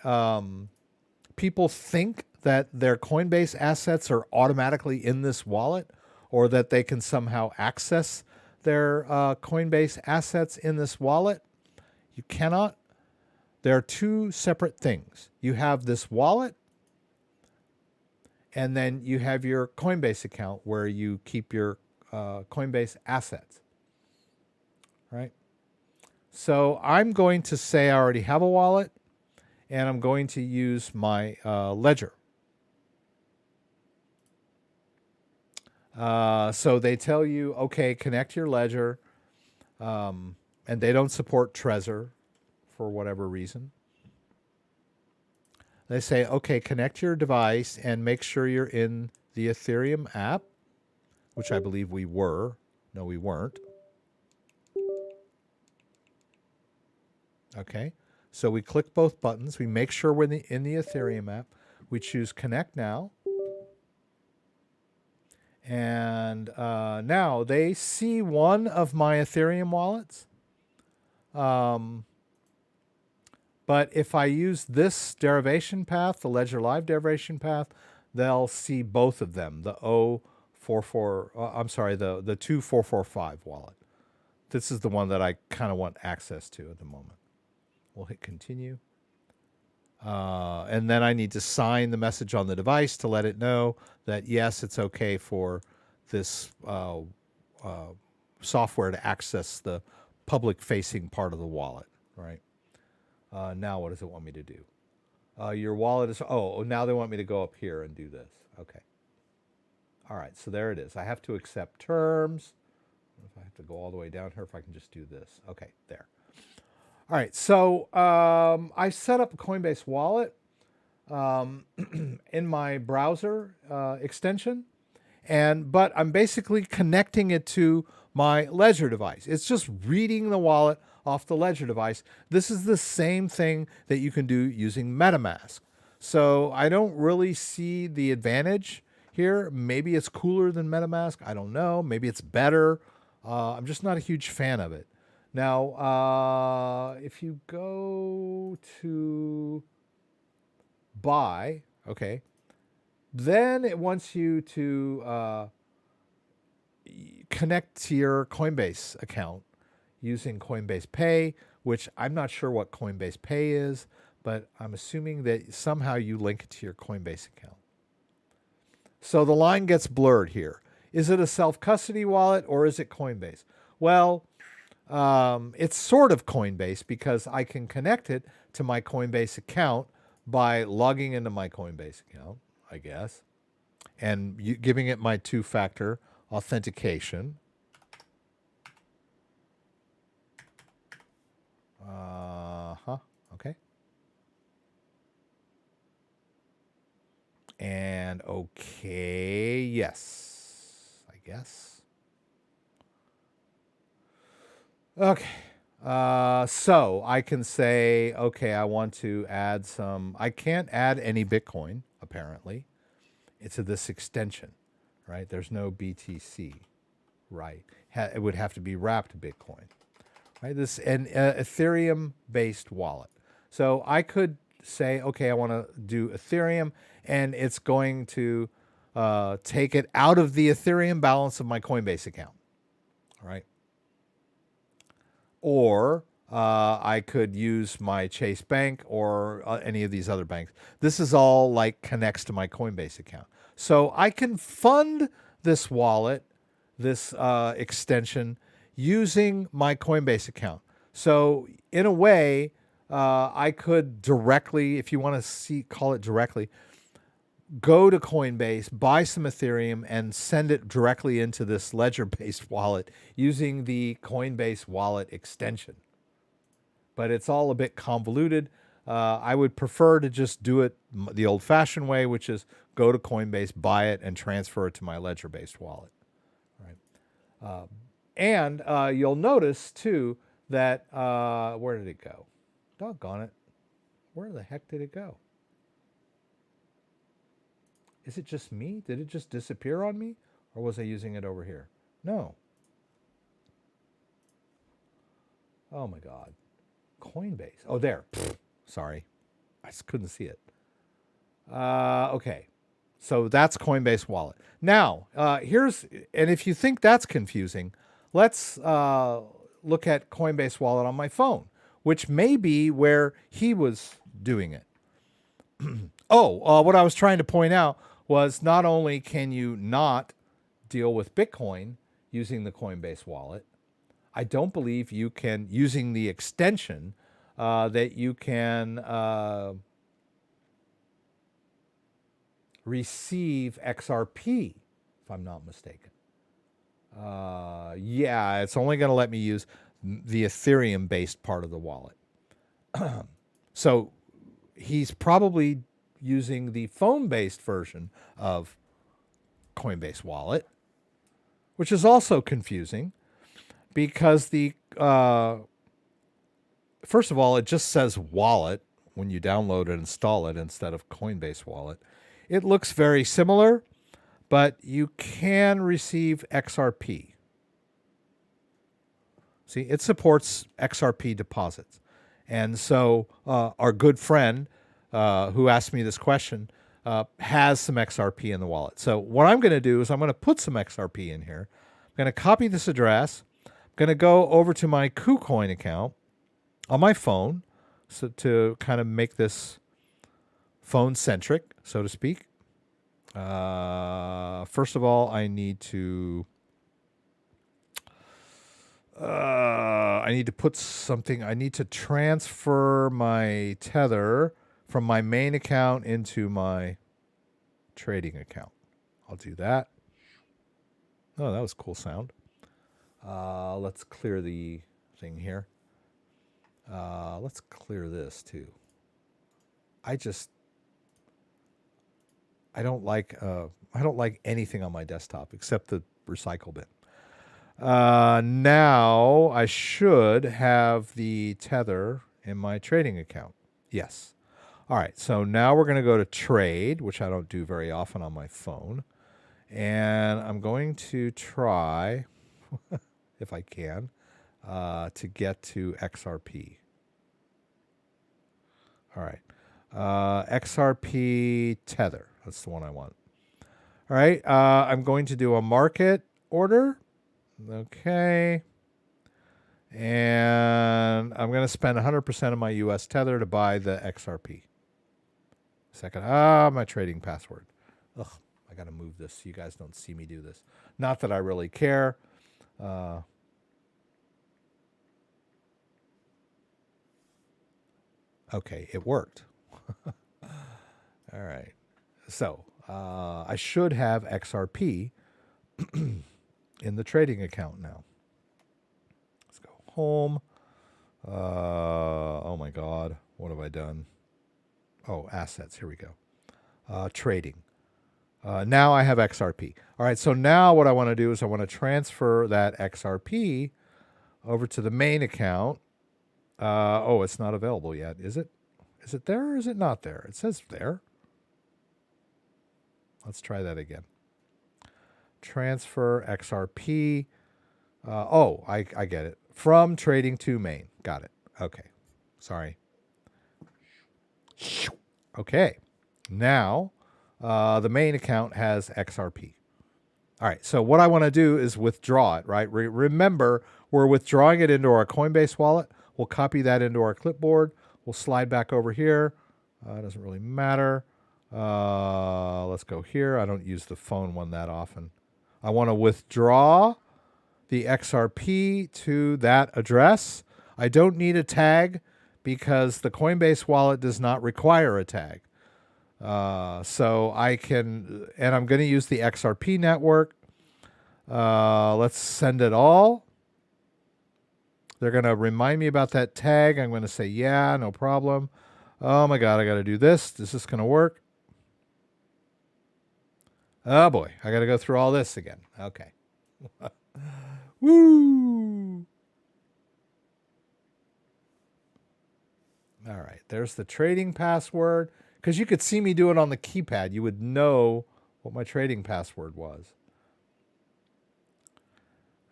People think that their Coinbase assets are automatically in this wallet, or that they can somehow access their Coinbase assets in this wallet. You cannot. There are two separate things. You have this wallet, and then you have your Coinbase account where you keep your Coinbase assets, right? So I'm going to say I already have a wallet, and I'm going to use my ledger. So they tell you, okay, connect your ledger, and they don't support Trezor for whatever reason. They say, okay, connect your device and make sure you're in the Ethereum app, which I believe we were. No, we weren't. Okay, so we click both buttons. We make sure we're in the Ethereum app. We choose Connect Now. And now they see one of my Ethereum wallets. But if I use this derivation path, the Ledger Live derivation path, they'll see both of them, the 2445 wallet. This is the one that I kind of want access to at the moment. We'll hit continue. And then I need to sign the message on the device to let it know that, yes, it's okay for this software to access the public-facing part of the wallet, right? Now what does it want me to do? Your wallet is, now they want me to go up here and do this. Okay. All right, so there it is. I have to accept terms. If I have to go all the way down here, if I can just do this. Okay, there. All right, so I set up a Coinbase wallet in my browser extension, but I'm basically connecting it to my Ledger device. It's just reading the wallet off the Ledger device. This is the same thing that you can do using MetaMask. So I don't really see the advantage here. Maybe it's cooler than MetaMask. I don't know. Maybe it's better. I'm just not a huge fan of it. Now, if you go to buy, okay, then it wants you to connect to your Coinbase account using Coinbase Pay, which I'm not sure what Coinbase Pay is, but I'm assuming that somehow you link it to your Coinbase account. So the line gets blurred here. Is it a self-custody wallet or is it Coinbase? Well, it's sort of Coinbase because I can connect it to my Coinbase account by logging into my Coinbase account, I guess, and giving it my two-factor authentication. Okay. And okay, yes, I guess. Okay. So I can say, okay, I want to add some, I can't add any Bitcoin, apparently. It's this extension, right? There's no BTC, right? It would have to be wrapped Bitcoin, right? This an Ethereum-based wallet. So I could say, okay, I want to do Ethereum, and it's going to take it out of the Ethereum balance of my Coinbase account, all right? Or I could use my Chase Bank or any of these other banks. This is all like connects to my Coinbase account. So I can fund this wallet, this extension, using my Coinbase account. So in a way, I could directly, if you want to call it directly, go to Coinbase, buy some Ethereum, and send it directly into this Ledger-based wallet using the Coinbase wallet extension. But it's all a bit convoluted. I would prefer to just do it the old-fashioned way, which is go to Coinbase, buy it, and transfer it to my ledger-based wallet. Right? And you'll notice, too, that where did it go? Doggone it. Where the heck did it go? Is it just me? Did it just disappear on me? Or was I using it over here? No. Oh, my God. Coinbase. Oh, there. Pfft, sorry. I just couldn't see it. Okay. So that's Coinbase wallet. Now, and if you think that's confusing, let's look at Coinbase wallet on my phone, which may be where he was doing it. What I was trying to point out was not only can you not deal with Bitcoin using the Coinbase wallet, I don't believe you can, using the extension, that you can receive XRP, if I'm not mistaken. Yeah, it's only going to let me use the Ethereum-based part of the wallet. So he's probably using the phone-based version of Coinbase wallet, which is also confusing because first of all, it just says wallet when you download and install it instead of Coinbase wallet. It looks very similar, but you can receive XRP. See, it supports XRP deposits. And so our good friend who asked me this question has some XRP in the wallet. So what I'm going to do is I'm going to put some XRP in here. I'm going to copy this address. I'm going to go over to my KuCoin account on my phone, so to kind of make this phone-centric, so to speak. First of all, I need to put something. I need to transfer my Tether from my main account into my trading account. I'll do that. Oh, that was a cool sound. Let's clear the thing here. Let's clear this too. I don't like anything on my desktop except the recycle bin. Now I should have the Tether in my trading account. Yes. All right. So now we're going to go to trade, which I don't do very often on my phone. And I'm going to try, if I can, to get to XRP. All right. XRP Tether. That's the one I want. All right. I'm going to do a market order. Okay. And I'm going to spend 100% of my US Tether to buy the XRP. Second. My trading password. Ugh, I got to move this so you guys don't see me do this. Not that I really care. Okay, it worked. All right. So I should have XRP in the trading account now. Let's go home. Oh my God. What have I done? Oh, assets. Here we go. Trading. Now I have XRP. All right. So now what I want to do is I want to transfer that XRP over to the main account. It's not available yet. Is it? Is it there or is it not there? It says there. Let's try that again. Transfer XRP. I get it. From trading to main. Got it. Okay. Sorry. Okay. Now, the main account has XRP. All right. So what I want to do is withdraw it, right? Remember, we're withdrawing it into our Coinbase wallet. We'll copy that into our clipboard. We'll slide back over here. It doesn't really matter. Let's go here. I don't use the phone one that often. I want to withdraw the XRP to that address. I don't need a tag because the Coinbase wallet does not require a tag. So I can, and I'm going to use the XRP network. Let's send it all. They're going to remind me about that tag. I'm going to say, yeah, no problem. Oh my God, I got to do this. Is this going to work? Oh boy, I got to go through all this again. Okay. Woo! All right, there's the trading password. Because you could see me do it on the keypad. You would know what my trading password was.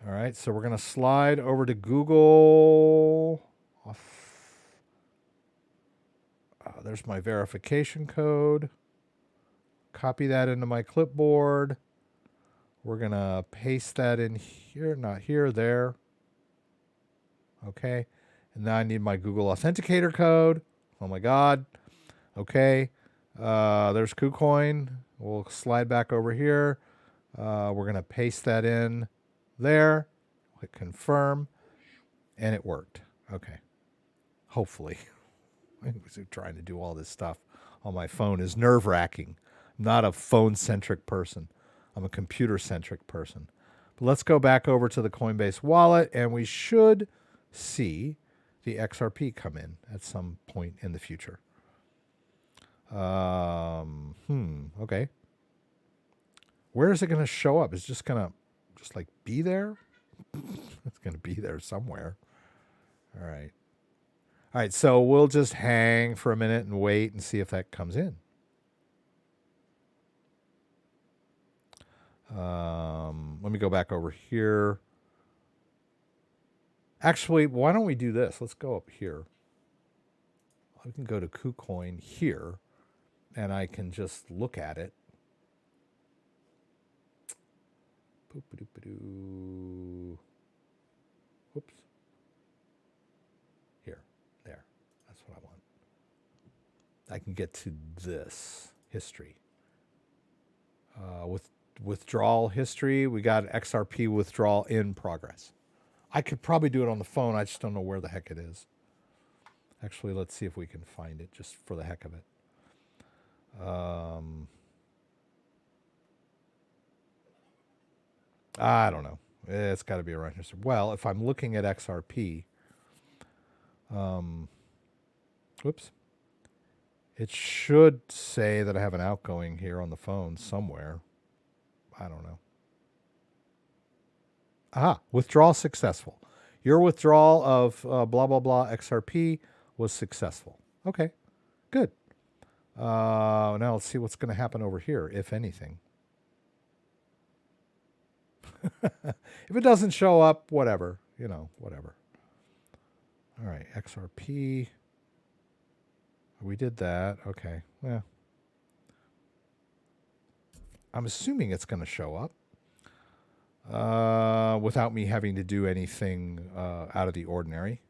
All right, so we're going to slide over to Google. There's my verification code. Copy that into my clipboard. We're going to paste that in here, not here, there. Okay. And now I need my Google Authenticator code. Oh my God. Okay. There's KuCoin. We'll slide back over here. We're going to paste that in there. Click confirm. And it worked. Okay. Hopefully. Trying to do all this stuff on my phone is nerve-wracking. I'm not a phone-centric person. I'm a computer-centric person. But let's go back over to the Coinbase wallet, and we should see the XRP come in at some point in the future. Okay. Where is it going to show up? Is it just going to like be there? It's going to be there somewhere. All right. All right, so we'll just hang for a minute and wait and see if that comes in. Let me go back over here. Actually, why don't we do this? Let's go up here. I can go to KuCoin here, and I can just look at it. Boop-a-doop-a-doo. Whoops. Here. There. That's what I want. I can get to this history. With withdrawal history, we got XRP withdrawal in progress. I could probably do it on the phone. I just don't know where the heck it is. Actually, let's see if we can find it just for the heck of it. I don't know. It's got to be around here. Well, if I'm looking at XRP, whoops. It should say that I have an outgoing here on the phone somewhere. I don't know. Aha, withdrawal successful. Your withdrawal of blah, blah, blah XRP was successful. Okay, good. Now let's see what's going to happen over here, if anything. If it doesn't show up, whatever, whatever. All right, XRP. We did that. Okay, yeah. I'm assuming it's going to show up without me having to do anything out of the ordinary.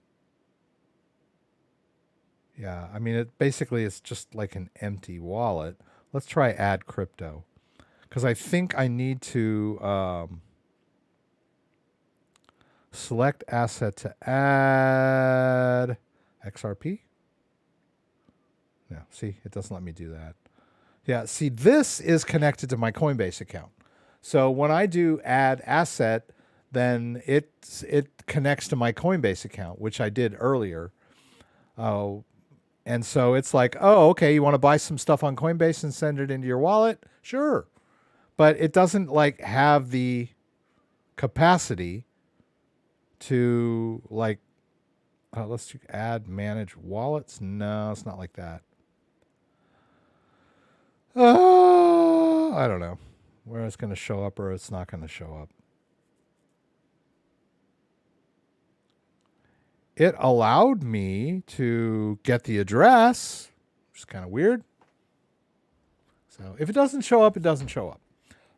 Yeah, I mean, it's just like an empty wallet. Let's try add crypto, because I think I need to select asset to add XRP. Yeah, see, it doesn't let me do that. Yeah, see, this is connected to my Coinbase account. So when I do add asset, then it connects to my Coinbase account, which I did earlier. And so it's like, oh, okay, you want to buy some stuff on Coinbase and send it into your wallet? Sure. But it doesn't like have the capacity to like, let's add manage wallets. No, it's not like that. I don't know where it's going to show up or it's not going to show up. It allowed me to get the address, which is kind of weird. So if it doesn't show up, it doesn't show up.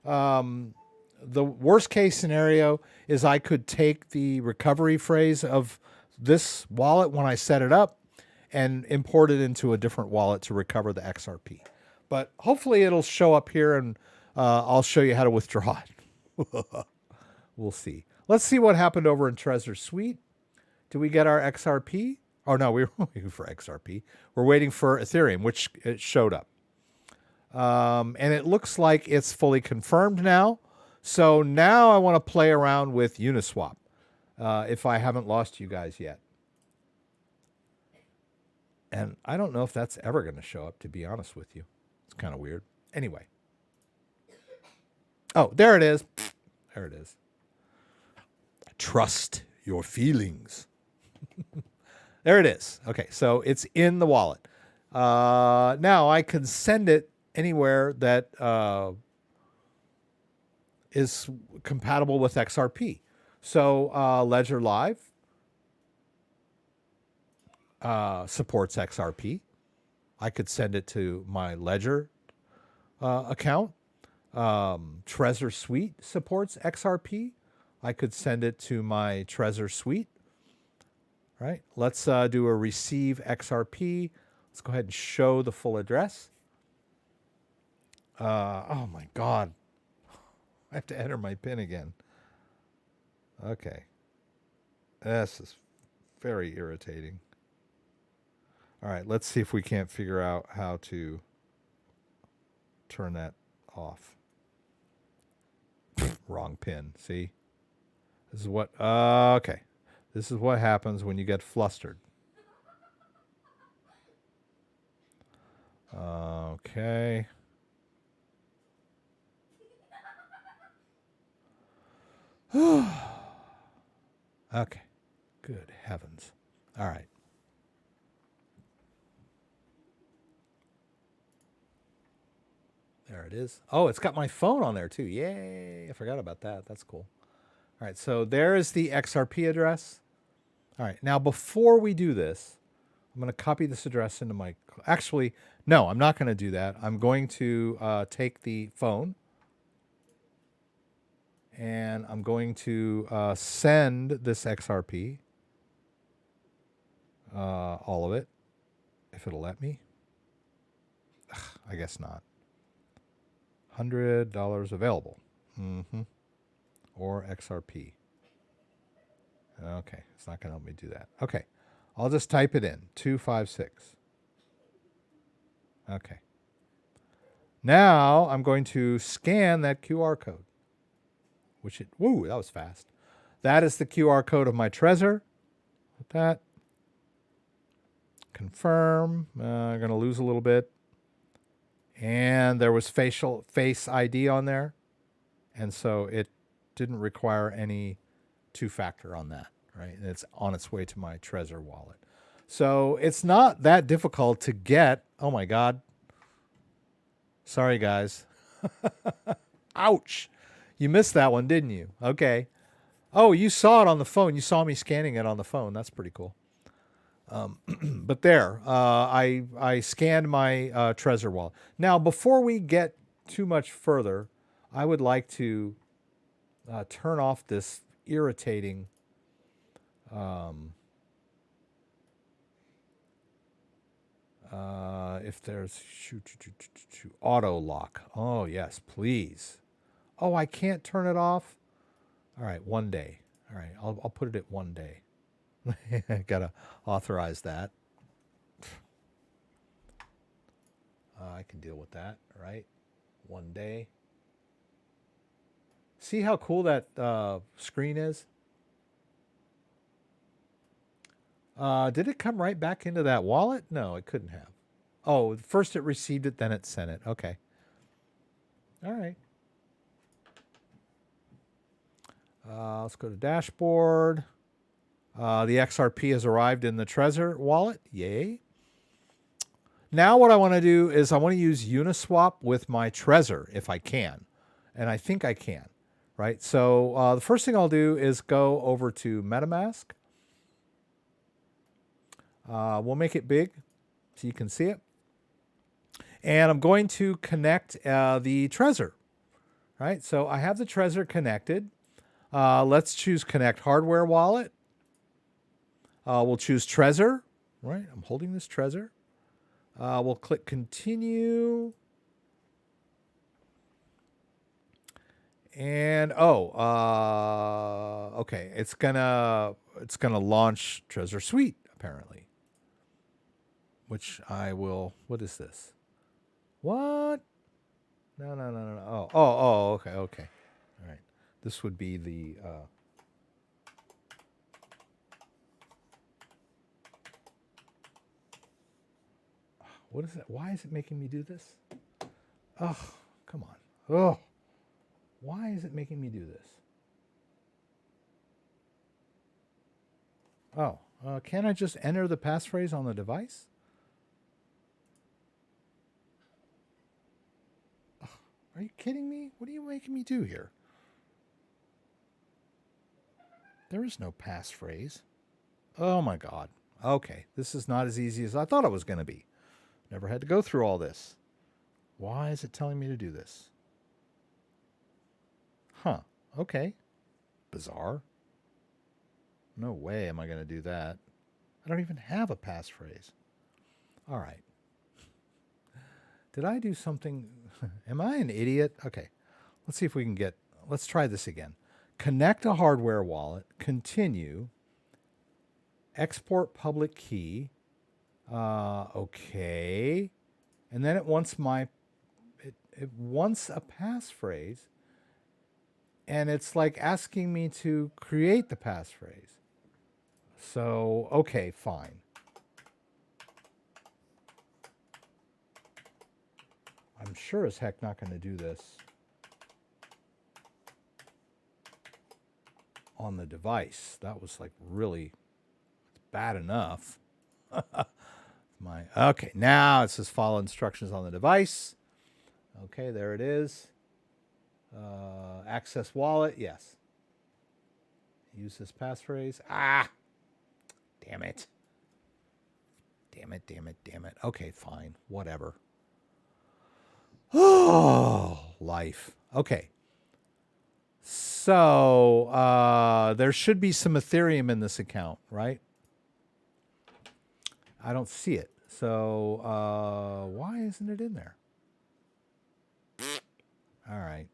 The worst case scenario is I could take the recovery phrase of this wallet when I set it up and import it into a different wallet to recover the XRP. But hopefully it'll show up here and I'll show you how to withdraw it. We'll see. Let's see what happened over in Trezor Suite. Do we get our XRP? Oh, no, we were waiting for XRP. We're waiting for Ethereum, which it showed up. And it looks like it's fully confirmed now. So now I want to play around with Uniswap if I haven't lost you guys yet. And I don't know if that's ever going to show up, to be honest with you. It's kind of weird. Anyway. Oh, there it is. There it is. Trust your feelings. There it is. Okay, so it's in the wallet. Now I can send it anywhere that is compatible with XRP. So Ledger Live supports XRP. I could send it to my Ledger account. Trezor Suite supports XRP. I could send it to my Trezor Suite. Right. Let's do a receive XRP. Let's go ahead and show the full address. Oh my God. I have to enter my PIN again. Okay. This is very irritating. All right, let's see if we can't figure out how to turn that off. Wrong PIN, see? This is what, okay. This is what happens when you get flustered. Okay. Okay. Good heavens. All right. There it is. Oh, it's got my phone on there too. Yay. I forgot about that. That's cool. All right. So there is the XRP address. All right. Now, before we do this, I'm going to copy this address into my... Actually, no, I'm not going to do that. I'm going to take the phone and I'm going to send this XRP, all of it, if it'll let me. Ugh, I guess not. $100 available. Or XRP. Okay, it's not going to help me do that. Okay, I'll just type it in, 256. Okay. Now I'm going to scan that QR code. Which it, woo, that was fast. That is the QR code of my Trezor. With that. Confirm. I'm going to lose a little bit. And there was face ID on there. And so it didn't require any two-factor on that, right? And it's on its way to my Trezor wallet. So it's not that difficult to get. Oh my God. Sorry, guys. Ouch. You missed that one, didn't you? Okay. Oh, you saw it on the phone. You saw me scanning it on the phone. That's pretty cool. But there, I scanned my Trezor wallet. Now, before we get too much further, I would like to turn off this irritating if there's auto lock. Oh, yes, please. Oh, I can't turn it off? All right, 1 day. All right, I'll put it at 1 day. Gotta authorize that. I can deal with that, right? 1 day. See how cool that screen is? Did it come right back into that wallet? No, it couldn't have. Oh, first it received it, then it sent it. Okay. All right. Let's go to dashboard. The XRP has arrived in the Trezor wallet. Yay. Now what I want to do is I want to use Uniswap with my Trezor if I can. And I think I can, right? So the first thing I'll do is go over to MetaMask. We'll make it big so you can see it. And I'm going to connect the Trezor, right? So I have the Trezor connected. Let's choose Connect Hardware Wallet. We'll choose Trezor, right? I'm holding this Trezor. We'll click Continue. And okay, it's gonna launch Trezor Suite apparently. Which I will. What is this? What? No. Oh, okay. All right. This would be the What is it? Why is it making me do this? Oh, come on. Oh, why is it making me do this? Oh, can't I just enter the passphrase on the device? Oh, are you kidding me? What are you making me do here? There is no passphrase. Oh my God. Okay, this is not as easy as I thought it was going to be. Never had to go through all this. Why is it telling me to do this? Huh. Okay. Bizarre. No way am I going to do that. I don't even have a passphrase. All right. Did I do something? Am I an idiot? Okay. Let's see if we can get, let's try this again. Connect a hardware wallet, continue, export public key. Okay. And then it wants it wants a passphrase, and it's like asking me to create the passphrase. So, okay, fine. I'm sure as heck not going to do this on the device. That was like really bad enough. Okay, now it says follow instructions on the device. Okay, there it is. Access wallet, yes. Use this passphrase. Ah, damn it. Damn it, damn it, damn it. Okay, fine, whatever. Oh, life. Okay. So there should be some Ethereum in this account, right? I don't see it. So why isn't it in there? All right.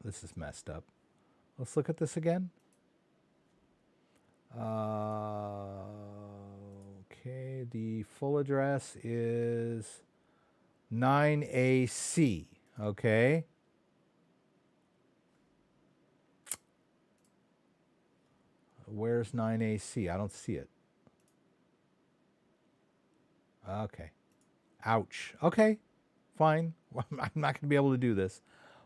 This is messed up. Let's look at this again. Okay, the full address is 9AC. Okay. Where's 9AC? I don't see it. Okay. Ouch. Okay. Fine. I'm not going to be able to do this.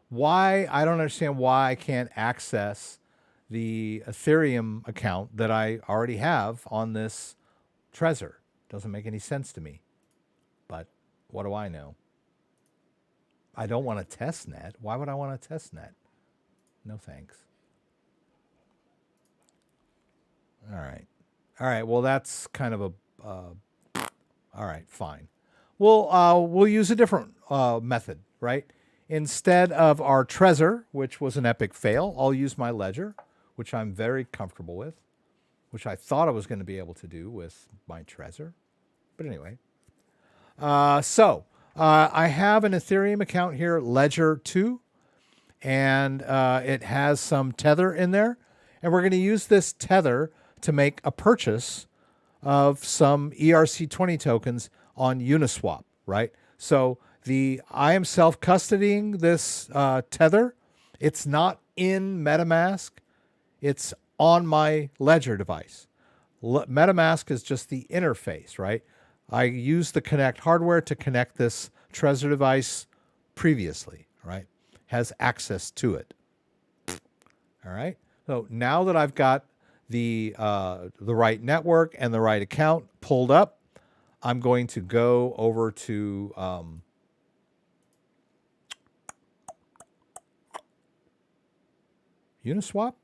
Why? I don't understand why I can't access the Ethereum account that I already have on this Trezor. Doesn't make any sense to me. But what do I know? I don't want a test net. Why would I want a test net? No thanks. All right. All right. Well, that's kind of a... all right, fine. We'll use a different method, right? Instead of our Trezor, which was an epic fail, I'll use my ledger, which I'm very comfortable with, which I thought I was going to be able to do with my Trezor. But anyway. I have an Ethereum account here, Ledger 2, and it has some Tether in there. And we're going to use this Tether to make a purchase of some ERC20 tokens on Uniswap, right? So I am self-custodying this Tether. It's not in MetaMask. It's on my Ledger device. MetaMask is just the interface, right? I used the Connect hardware to connect this Trezor device previously, right? Has access to it. All right. So now that I've got the right network and the right account pulled up, I'm going to go over to Uniswap,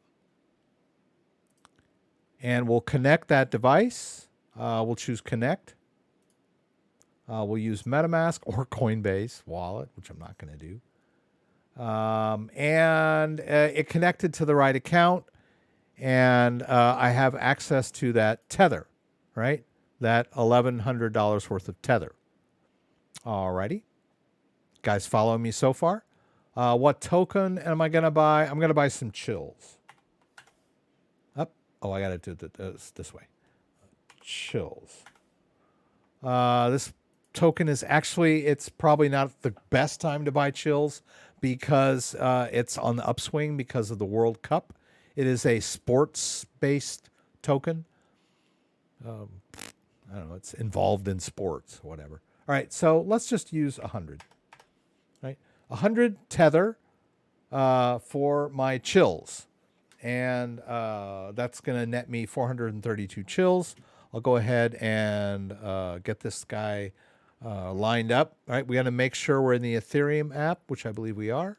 and we'll connect that device. We'll choose Connect. We'll use MetaMask or Coinbase wallet, which I'm not going to do. And it connected to the right account, and I have access to that Tether, right? That $1,100 worth of Tether. Alrighty. Guys, follow me so far? What token am I going to buy? I'm going to buy some chills. Oh, I got to do this way. Chills. This token is actually, it's probably not the best time to buy chills because it's on the upswing because of the World Cup. It is a sports-based token. I don't know, it's involved in sports, whatever. All right, so let's just use 100. Right, 100 Tether for my chills. And that's going to net me 432 chills. I'll go ahead and get this guy lined up. All right, we got to make sure we're in the Ethereum app, which I believe we are.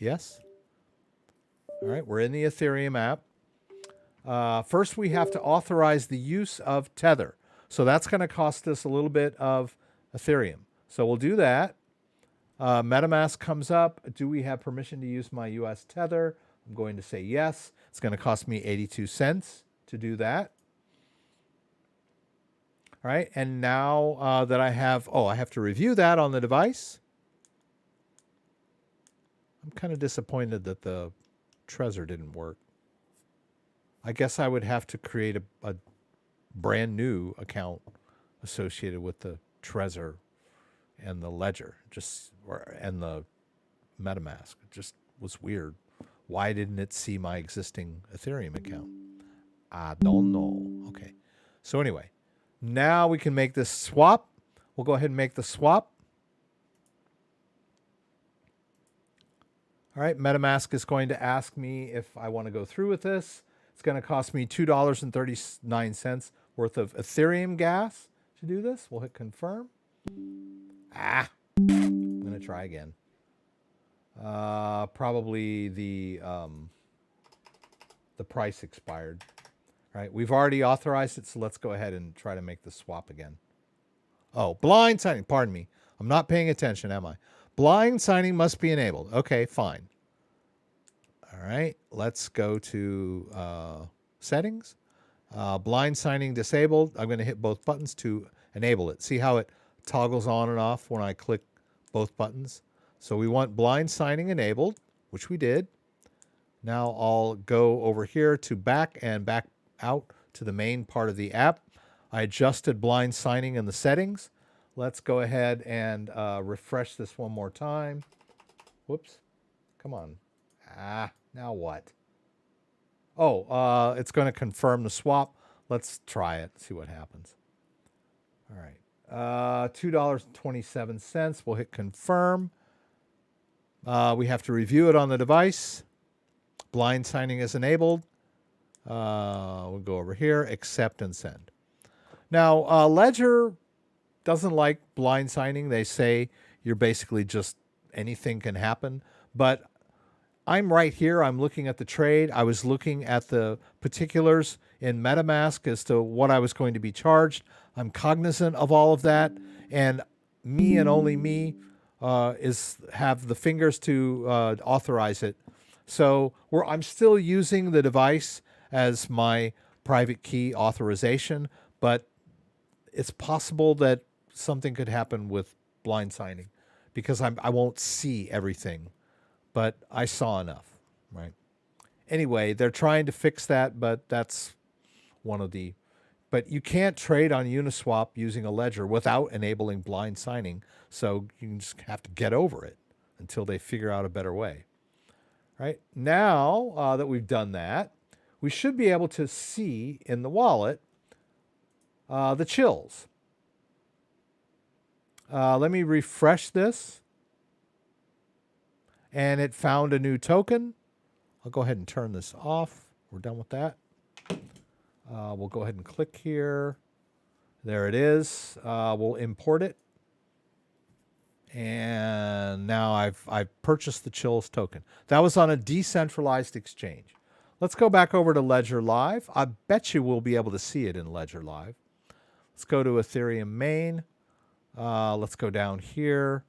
Yes. All right, we're in the Ethereum app. First, we have to authorize the use of Tether. So that's going to cost us a little bit of Ethereum. So we'll do that. MetaMask comes up. Do we have permission to use my US Tether? I'm going to say yes. It's going to cost me 82 cents to do that. All right, and now that I have, I have to review that on the device. I'm kind of disappointed that the Trezor didn't work. I guess I would have to create a brand new account associated with the Trezor and the Ledger, and the MetaMask. It just was weird. Why didn't it see my existing Ethereum account? I don't know. Okay. So anyway, now we can make this swap. We'll go ahead and make the swap. All right, MetaMask is going to ask me if I want to go through with this. It's going to cost me $2.39 worth of Ethereum gas to do this. We'll hit confirm. I'm going to try again. Probably the price expired. All right, we've already authorized it, so let's go ahead and try to make the swap again. Oh, blind signing. Pardon me. I'm not paying attention, am I? Blind signing must be enabled. Okay, fine. All right, let's go to settings. Blind signing disabled. I'm going to hit both buttons to enable it. See how it toggles on and off when I click both buttons? So we want blind signing enabled, which we did. Now I'll go over here to back out to the main part of the app. I adjusted blind signing in the settings. Let's go ahead and refresh this one more time. Whoops. Come on. Now what? Oh, it's going to confirm the swap. Let's try it, see what happens. All right. $2.27. We'll hit confirm. We have to review it on the device. Blind signing is enabled. We'll go over here, accept and send. Now, Ledger doesn't like blind signing. They say you're basically just anything can happen. But I'm right here. I'm looking at the trade. I was looking at the particulars in MetaMask as to what I was going to be charged. I'm cognizant of all of that. And me and only me have the fingers to authorize it. So I'm still using the device as my private key authorization, but it's possible that something could happen with blind signing because I won't see everything, but I saw enough, right? Anyway, they're trying to fix that, but that's one of the... But you can't trade on Uniswap using a ledger without enabling blind signing, so you just have to get over it until they figure out a better way. Right? Now that we've done that, we should be able to see in the wallet the chills. Let me refresh this. And it found a new token. I'll go ahead and turn this off. We're done with that. We'll go ahead and click here. There it is. We'll import it. And now I've purchased the Chills token. That was on a decentralized exchange. Let's go back over to Ledger Live. I bet you we'll be able to see it in Ledger Live. Let's go to Ethereum main. Let's go down here.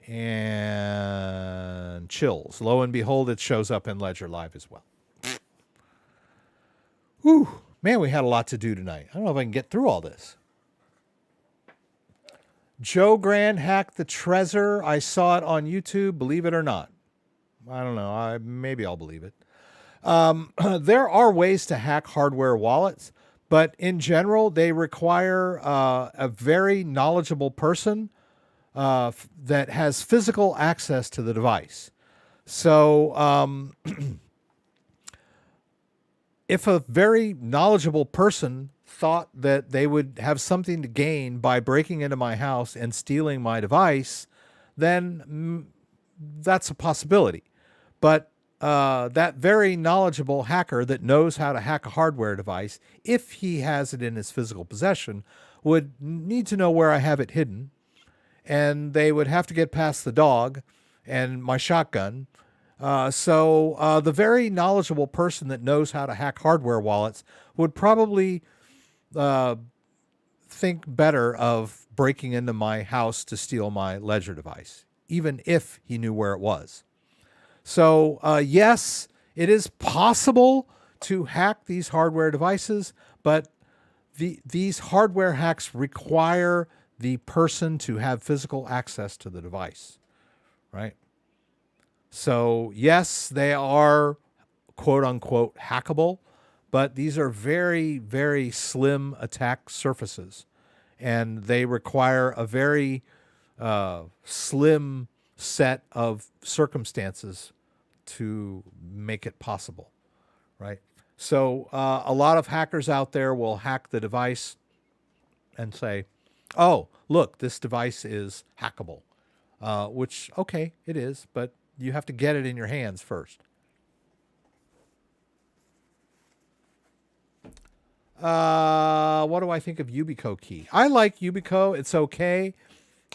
And Chills. Lo and behold, it shows up in Ledger Live as well. Whew. Man, we had a lot to do tonight. I don't know if I can get through all this. Joe Grand hacked the Trezor. I saw it on YouTube. Believe it or not. I don't know. Maybe I'll believe it. There are ways to hack hardware wallets, but in general, they require a very knowledgeable person that has physical access to the device. So if a very knowledgeable person thought that they would have something to gain by breaking into my house and stealing my device, then that's a possibility. But that very knowledgeable hacker that knows how to hack a hardware device, if he has it in his physical possession, would need to know where I have it hidden. And they would have to get past the dog and my shotgun. So the very knowledgeable person that knows how to hack hardware wallets would probably think better of breaking into my house to steal my Ledger device, even if he knew where it was. So yes, it is possible to hack these hardware devices, but these hardware hacks require the person to have physical access to the device, right? So yes, they are quote unquote hackable, but these are very, very slim attack surfaces, and they require a very slim set of circumstances to make it possible, right? So a lot of hackers out there will hack the device and say, oh, look, this device is hackable, which, okay, it is, but you have to get it in your hands first. What do I think of Yubico key? I like Yubico. It's okay.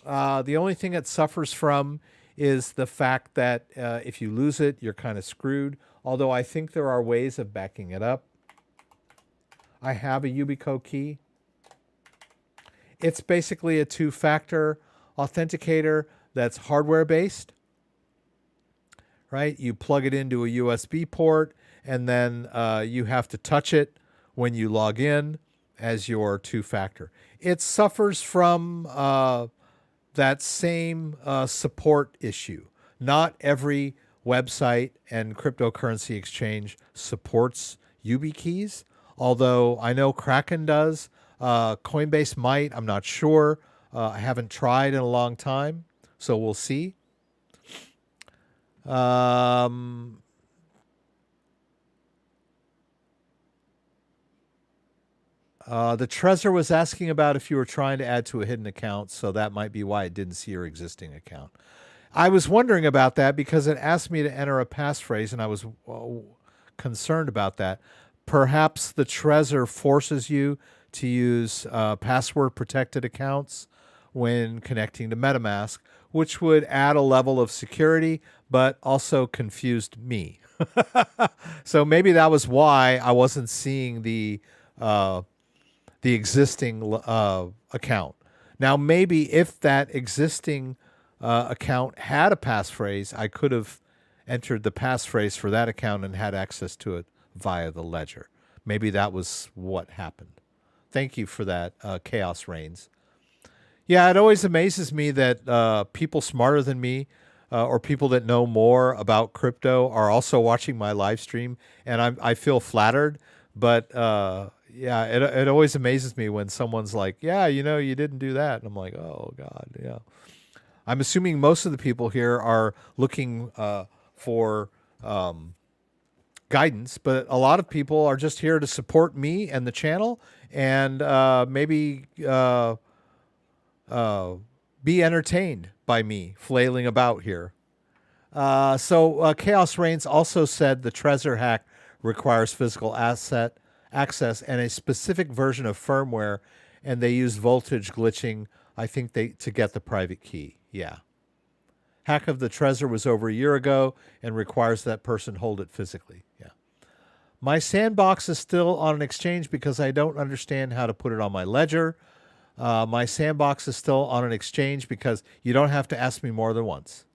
The only thing it suffers from is the fact that if you lose it, you're kind of screwed. Although I think there are ways of backing it up. I have a Yubico key. It's basically a two-factor authenticator that's hardware-based, right? You plug it into a USB port, and then you have to touch it when you log in as your two-factor. It suffers from that same support issue. Not every website and cryptocurrency exchange supports YubiKeys, although I know Kraken does. Coinbase might, I'm not sure. I haven't tried in a long time, so we'll see. The Trezor was asking about if you were trying to add to a hidden account, so that might be why it didn't see your existing account. I was wondering about that because it asked me to enter a passphrase, and I was concerned about that. Perhaps the Trezor forces you to use password-protected accounts when connecting to MetaMask, which would add a level of security, but also confused me. So maybe that was why I wasn't seeing the existing account. Now, maybe if that existing account had a passphrase, I could have entered the passphrase for that account and had access to it via the ledger. Maybe that was what happened. Thank you for that, Chaos Reigns. Yeah, it always amazes me that people smarter than me or people that know more about crypto are also watching my live stream, and I feel flattered. But yeah, it always amazes me when someone's like, yeah, you know, you didn't do that. And I'm like, oh, God, yeah. I'm assuming most of the people here are looking for guidance, but a lot of people are just here to support me and the channel and maybe be entertained by me flailing about here. So Chaos Reigns also said the Trezor hack requires physical access and a specific version of firmware, and they use voltage glitching, I think, to get the private key. Yeah. Hack of the Trezor was over a year ago and requires that person hold it physically. Yeah. My sandbox is still on an exchange because I don't understand how to put it on my ledger. My sandbox is still on an exchange because you don't have to ask me more than once.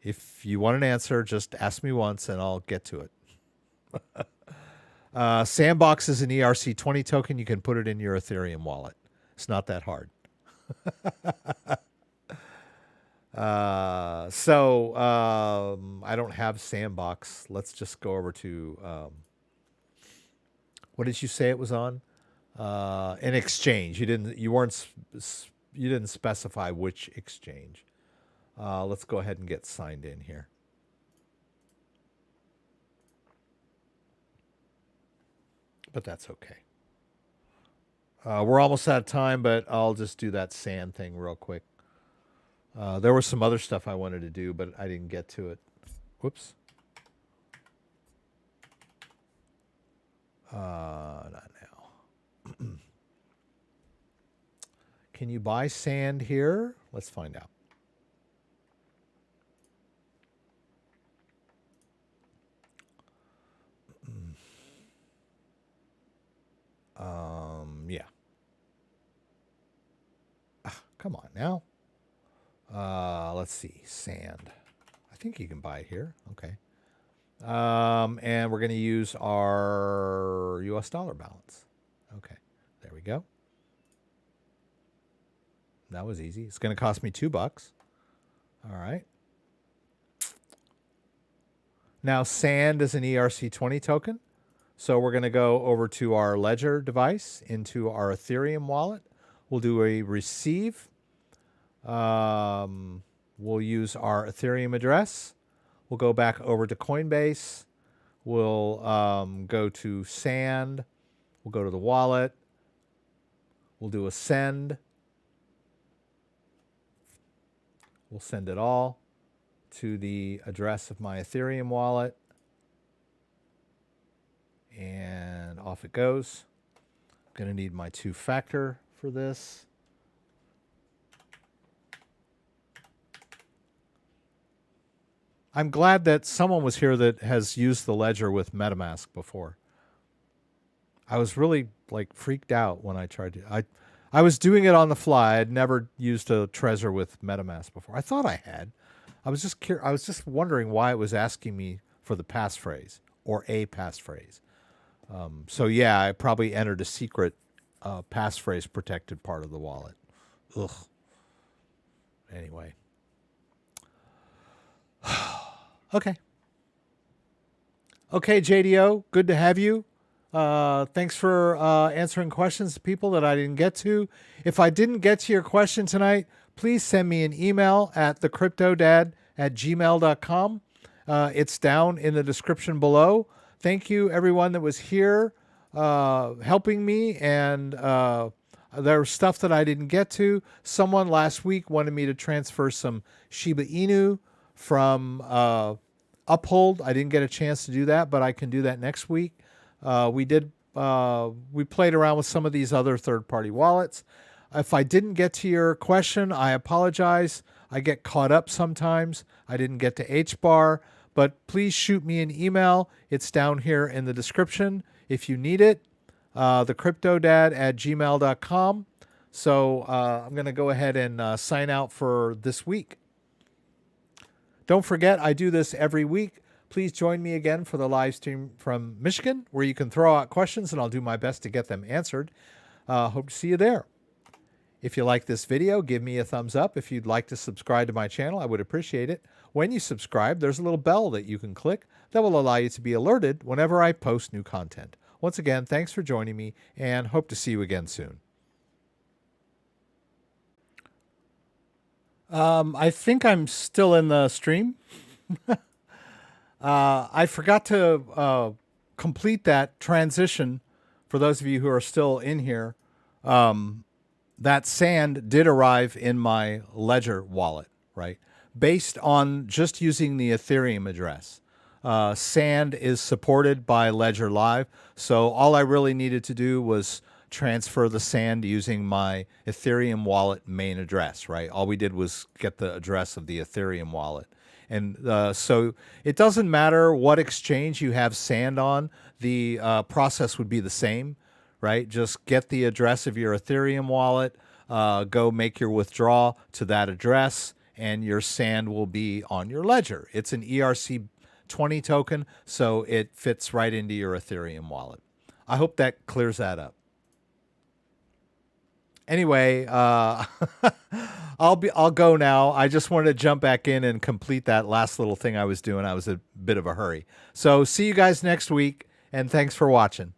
If you want an answer, just ask me once and I'll get to it. Sandbox is an ERC20 token. You can put it in your Ethereum wallet. It's not that hard. I don't have Sandbox. Let's just go over to what did you say it was on? An exchange. You didn't specify which exchange. Let's go ahead and get signed in here. But that's okay. We're almost out of time, but I'll just do that sand thing real quick. There was some other stuff I wanted to do, but I didn't get to it. Whoops. Not now. Can you buy sand here? Let's find out. Yeah. Come on now. Let's see. Sand. I think you can buy it here. Okay. And we're going to use our US dollar balance. Okay. There we go. That was easy. It's going to cost me $2. All right. Now, sand is an ERC20 token. So we're going to go over to our Ledger device, into our Ethereum wallet. We'll do a receive. We'll use our Ethereum address. We'll go back over to Coinbase. We'll go to sand. We'll go to the wallet. We'll do a send. We'll send it all to the address of my Ethereum wallet. And off it goes. I'm going to need my two-factor for this. I'm glad that someone was here that has used the ledger with MetaMask before. I was really like freaked out when I tried to. I was doing it on the fly. I'd never used a Trezor with MetaMask before. I thought I had. I was just wondering why it was asking me for the passphrase or a passphrase. So yeah, I probably entered a secret passphrase protected part of the wallet. Ugh. Anyway. Okay. Okay, JDO, good to have you. Thanks for answering questions to people that I didn't get to. If I didn't get to your question tonight, please send me an email at thecryptodad@gmail.com. It's down in the description below. Thank you, everyone that was here helping me. And there was stuff that I didn't get to. Someone last week wanted me to transfer some Shiba Inu from Uphold. I didn't get a chance to do that, but I can do that next week. We played around with some of these other third-party wallets. If I didn't get to your question, I apologize. I get caught up sometimes. I didn't get to HBAR, but please shoot me an email. It's down here in the description if you need it. Thecryptodad@gmail.com. So I'm going to go ahead and sign out for this week. Don't forget, I do this every week. Please join me again for the live stream from Michigan, where you can throw out questions, and I'll do my best to get them answered. Hope to see you there. If you like this video, give me a thumbs up. If you'd like to subscribe to my channel, I would appreciate it. When you subscribe, there's a little bell that you can click that will allow you to be alerted whenever I post new content. Once again, thanks for joining me, and hope to see you again soon. I think I'm still in the stream. I forgot to complete that transition for those of you who are still in here. That sand did arrive in my Ledger wallet, right? Based on just using the Ethereum address. Sand is supported by Ledger Live, so all I really needed to do was transfer the sand using my Ethereum wallet main address, right? All we did was get the address of the Ethereum wallet. And so it doesn't matter what exchange you have sand on, the process would be the same, right? Just get the address of your Ethereum wallet, go make your withdrawal to that address, and your sand will be on your ledger. It's an ERC20 token, so it fits right into your Ethereum wallet. I hope that clears that up. Anyway, I'll go now. I just wanted to jump back in and complete that last little thing I was doing. I was in a bit of a hurry. So see you guys next week, and thanks for watching.